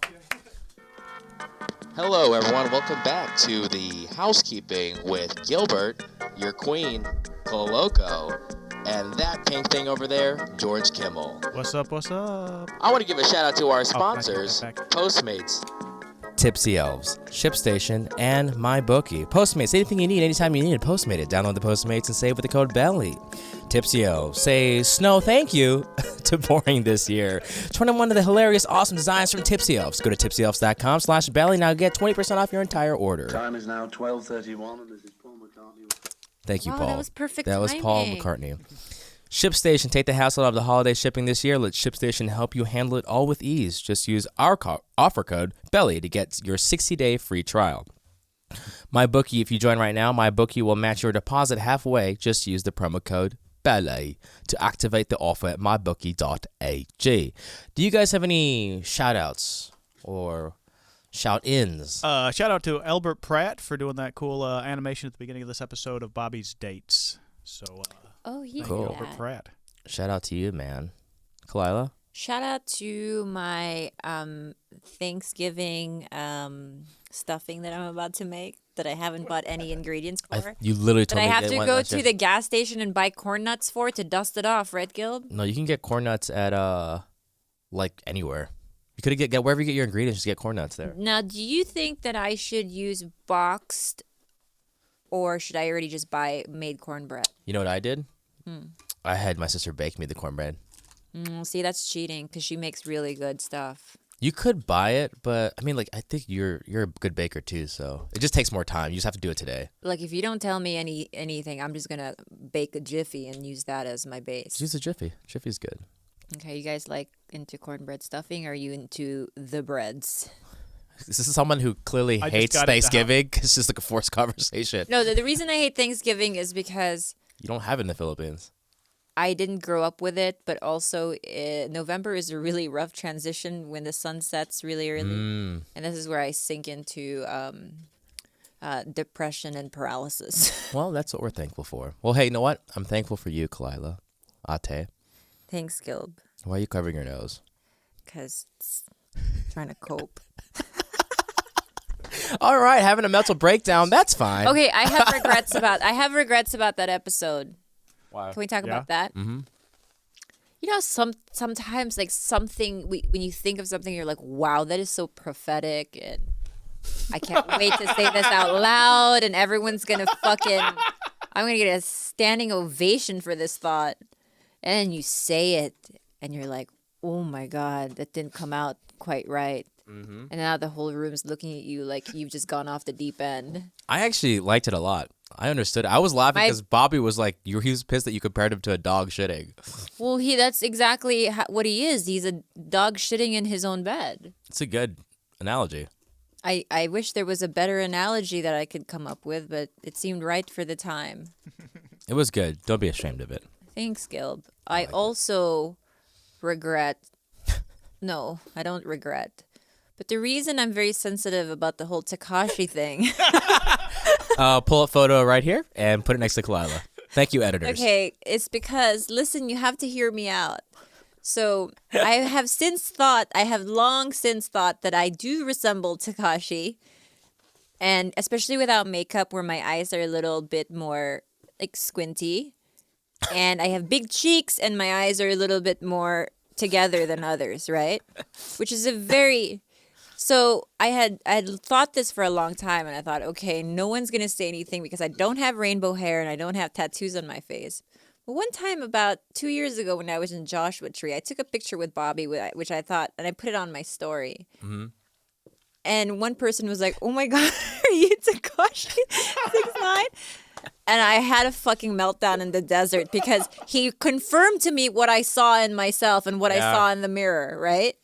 Hello, everyone. Welcome back to the housekeeping with Gilbert, your queen, Coloco, and that pink thing over there, George Kimmel. What's up? What's up? I want to give a shout out to our sponsors, back. Postmates, Tipsy Elves, ShipStation, and MyBookie. Postmates, anything you need, anytime you need it, Postmate it. Download the Postmates and save with the code BELLY. Tipsy Elves, say snow thank you to boring this year. 21 of the hilarious, awesome designs from Tipsy Elves. Go to tipsyelves.com/belly now. Get 20% off your entire order. Time is now 12:31 and this is Paul McCartney. Thank you, Wow, Paul. that was perfect That was Paul timing. McCartney. ShipStation, take the hassle out of the holiday shipping this year. Let ShipStation help you handle it all with ease. Just use our offer code BELLY to get your 60-day free trial. MyBookie, if you join right now, MyBookie will match your deposit halfway. Just use the promo code BELLY to activate the offer at mybookie.ag. Do you guys have any shout-outs or shout-ins? Shout out to Albert Pratt for doing that cool animation at the beginning of this episode of Bobby's Dates. So, Oh, he Cool. did Albert that. Pratt. Shout out to you, man. Khalyla? Shout out to my Thanksgiving stuffing that I'm about to make that I haven't bought any ingredients for. You literally That told I me have that to one go last to year. the gas station and buy corn nuts for to dust it off, right, Gilb? No, you can get corn nuts at like anywhere. You could get wherever you get your ingredients, just get corn nuts there. Now, do you think that I should use boxed or should I already just buy made cornbread? You know what I did? I had my sister bake me the cornbread. See, that's cheating because she makes really good stuff. You could buy it, but I mean, like, I think you're a good baker too, so it just takes more time. You just have to do it today. Like, if you don't tell me anything, I'm just gonna bake a Jiffy and use that as my Just base. use a Jiffy. Jiffy's good. Okay, you guys like into cornbread stuffing? Or are you into the breads? This is someone who clearly I just hates got into Thanksgiving. It's just like a forced conversation. No, the reason I hate Thanksgiving is because You don't have it in the Philippines. I didn't grow up with it, but also November is a really rough transition when the sun sets really early. And this is where I sink into depression and paralysis. Well, that's what we're thankful for. Well, hey, you know what? I'm thankful for you, Khalyla. Ate. Thanks, Gilb, Why are you covering your nose? because trying to cope. All right, having a mental breakdown. That's fine. Okay, I have regrets about that episode. Why? Can we talk about that? Mm-hmm. You know, sometimes like something when you think of something, you're like, wow, that is so prophetic, and I can't wait to say this out loud, and everyone's gonna I'm gonna get a standing ovation for this thought, and then you say it, and you're like, oh my god, that didn't come out quite right. And now the whole room's looking at you like you've just gone off the deep end. I actually liked it a lot. I understood. I was laughing because Bobby was like, he was pissed that you compared him to a dog shitting. Well, that's exactly what he is. He's a dog shitting in his own bed. It's a good analogy. I wish there was a better analogy that I could come up with, but it seemed right for the time. It was good. Don't be ashamed of it. Thanks, Gilb. I also regret. No, I don't regret. But the reason I'm very sensitive about the whole Tekashi thing. Pull up photo right here and put it next to Khalyla. Thank you, editors. Okay, it's because, listen, you have to hear me out. So I have long since thought that I do resemble Tekashi. And especially without makeup, where my eyes are a little bit more like squinty. And I have big cheeks and my eyes are a little bit more together than others, right? Which is So I had thought this for a long time, and I thought, okay, no one's going to say anything because I don't have rainbow hair and I don't have tattoos on my face. But one time about 2 years ago when I was in Joshua Tree, I took a picture with Bobby, which I thought, and I put it on my story. Mm-hmm. And one person was like, oh my God, are you Tekashi 6ix9ine? And I had a fucking meltdown in the desert because he confirmed to me what I saw in myself and what I saw in the mirror, right?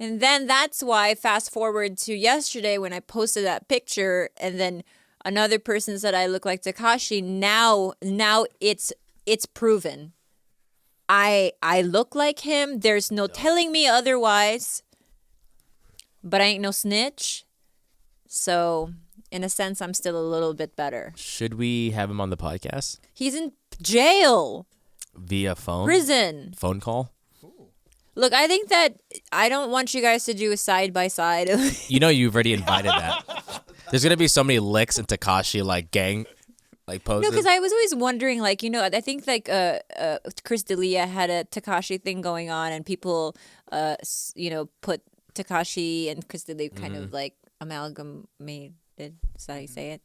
And then that's why, fast forward to yesterday when I posted that picture, and then another person said I look like Tekashi. Now it's proven. I look like him. There's no telling me otherwise. But I ain't no snitch. So, in a sense, I'm still a little bit better. Should we have him on the podcast? He's in jail. Via phone? Prison. Phone call? Look, I think that I don't want you guys to do a side-by-side. You know you've already invited that. There's going to be so many licks in Tekashi, like, gang, like, poses. No, because I was always wondering, like, you know, I think, like, Chris D'Elia had a Tekashi thing going on, and people, you know, put Tekashi and Chris D'Elia kind of, like, amalgamated. Is that how you say it?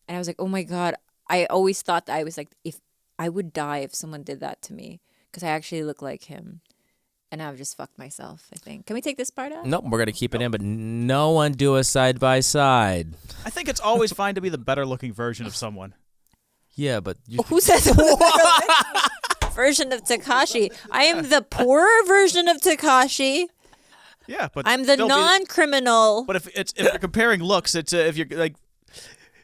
And I was like, oh, my God. I always thought that I was like, if I would die if someone did that to me, because I actually look like him. And I've just fucked myself, I think. Can we take this part out? Nope, we're going to keep it in, but no one do a side-by-side. I think it's always fine to be the better-looking version of someone. Yeah, but... Who says I'm the better version of Tekashi? I am the poorer version of Tekashi. Yeah, but I'm the non-criminal. But if you're comparing looks, it's if you're like...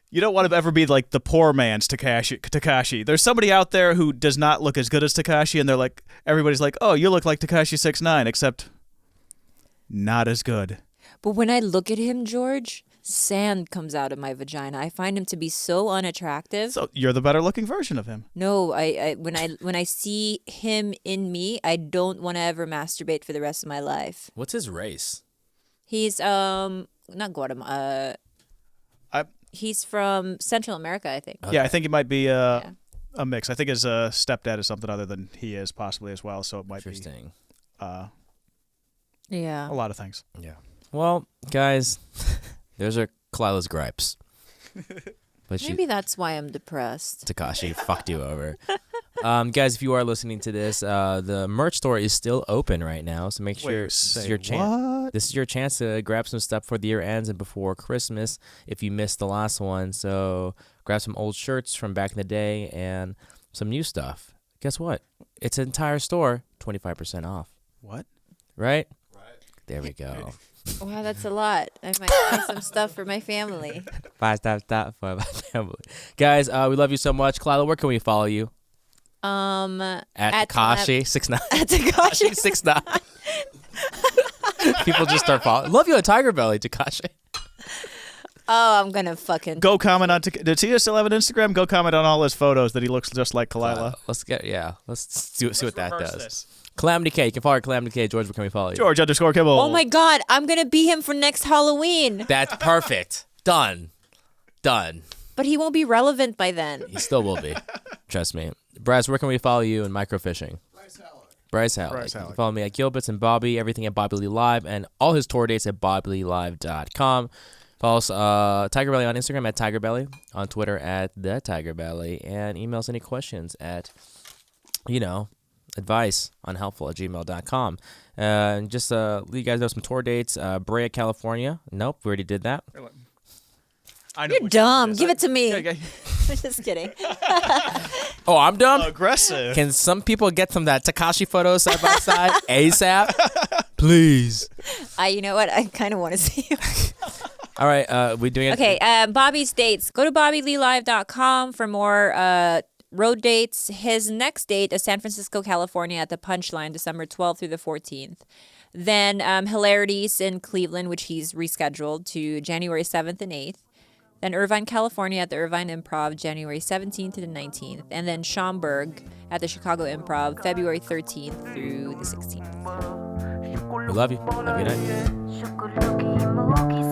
You don't want to ever be like the poor man's Tekashi. There's somebody out there who does not look as good as Tekashi, and they're like, everybody's like, oh, you look like Tekashi 6ix9ine, except not as good. But when I look at him, George, sand comes out of my vagina. I find him to be so unattractive. So you're the better looking version of him. No, when I see him in me, I don't want to ever masturbate for the rest of my life. What's his race? He's not Guatemala. He's from Central America, I think. Okay. Yeah, I think he might be a mix. I think his stepdad is something other than he is, possibly as well. So it might be a lot of things. Yeah. Well, guys, those are Khalyla's gripes. But maybe that's why I'm depressed. Tekashi fucked you over. Guys, if you are listening to this, the merch store is still open right now, so make sure this is your chance. This is your chance to grab some stuff for the year ends and before Christmas if you missed the last one. So grab some old shirts from back in the day and some new stuff. Guess what? It's an entire store, 25% off. What? Right? There we go. Wow, that's a lot. I might buy some stuff for my family. Buy stuff for my family. Guys, we love you so much. Khalyla, where can we follow you? At Tekashi 6ix9ine. At Tekashi 6ix9ine. People just start following. Love you at TigerBelly, Tekashi. Oh, I'm gonna fucking go comment on. Does he still have an Instagram? Go comment on all his photos that he looks just like Khalyla. Let's see what that does. Calamity K. You can follow her Calamity K. George, where can we follow you? George_Kibble. Oh my God, I'm gonna be him for next Halloween. That's perfect. Done. But he won't be relevant by then. He still will be. Trust me. Bryce, where can we follow you in microfishing? Bryce Halleck. You can follow me at Gilbert and Bobby, everything at Bobby Lee Live, and all his tour dates at BobbyLeeLive.com. Follow us, TigerBelly on Instagram at TigerBelly, on Twitter at the TigerBelly, and email us any questions at, advice, unhelpful@gmail.com. And just let you guys know some tour dates. Brea, California. Nope, we already did that. You're dumb. Give it to me. Just kidding. Oh, I'm dumb? Aggressive. Can some people get some of that Tekashi photo side by side ASAP? Please. You know what? I kind of want to see you. All right. We doing it? Okay. Bobby's dates. Go to BobbyLeeLive.com for more road dates. His next date is San Francisco, California at the Punchline, December 12th through the 14th. Then Hilarities in Cleveland, which he's rescheduled to January 7th and 8th. Then Irvine, California at the Irvine Improv, January 17th to the 19th. And then Schaumburg at the Chicago Improv, February 13th through the 16th. We love you. Have a good night.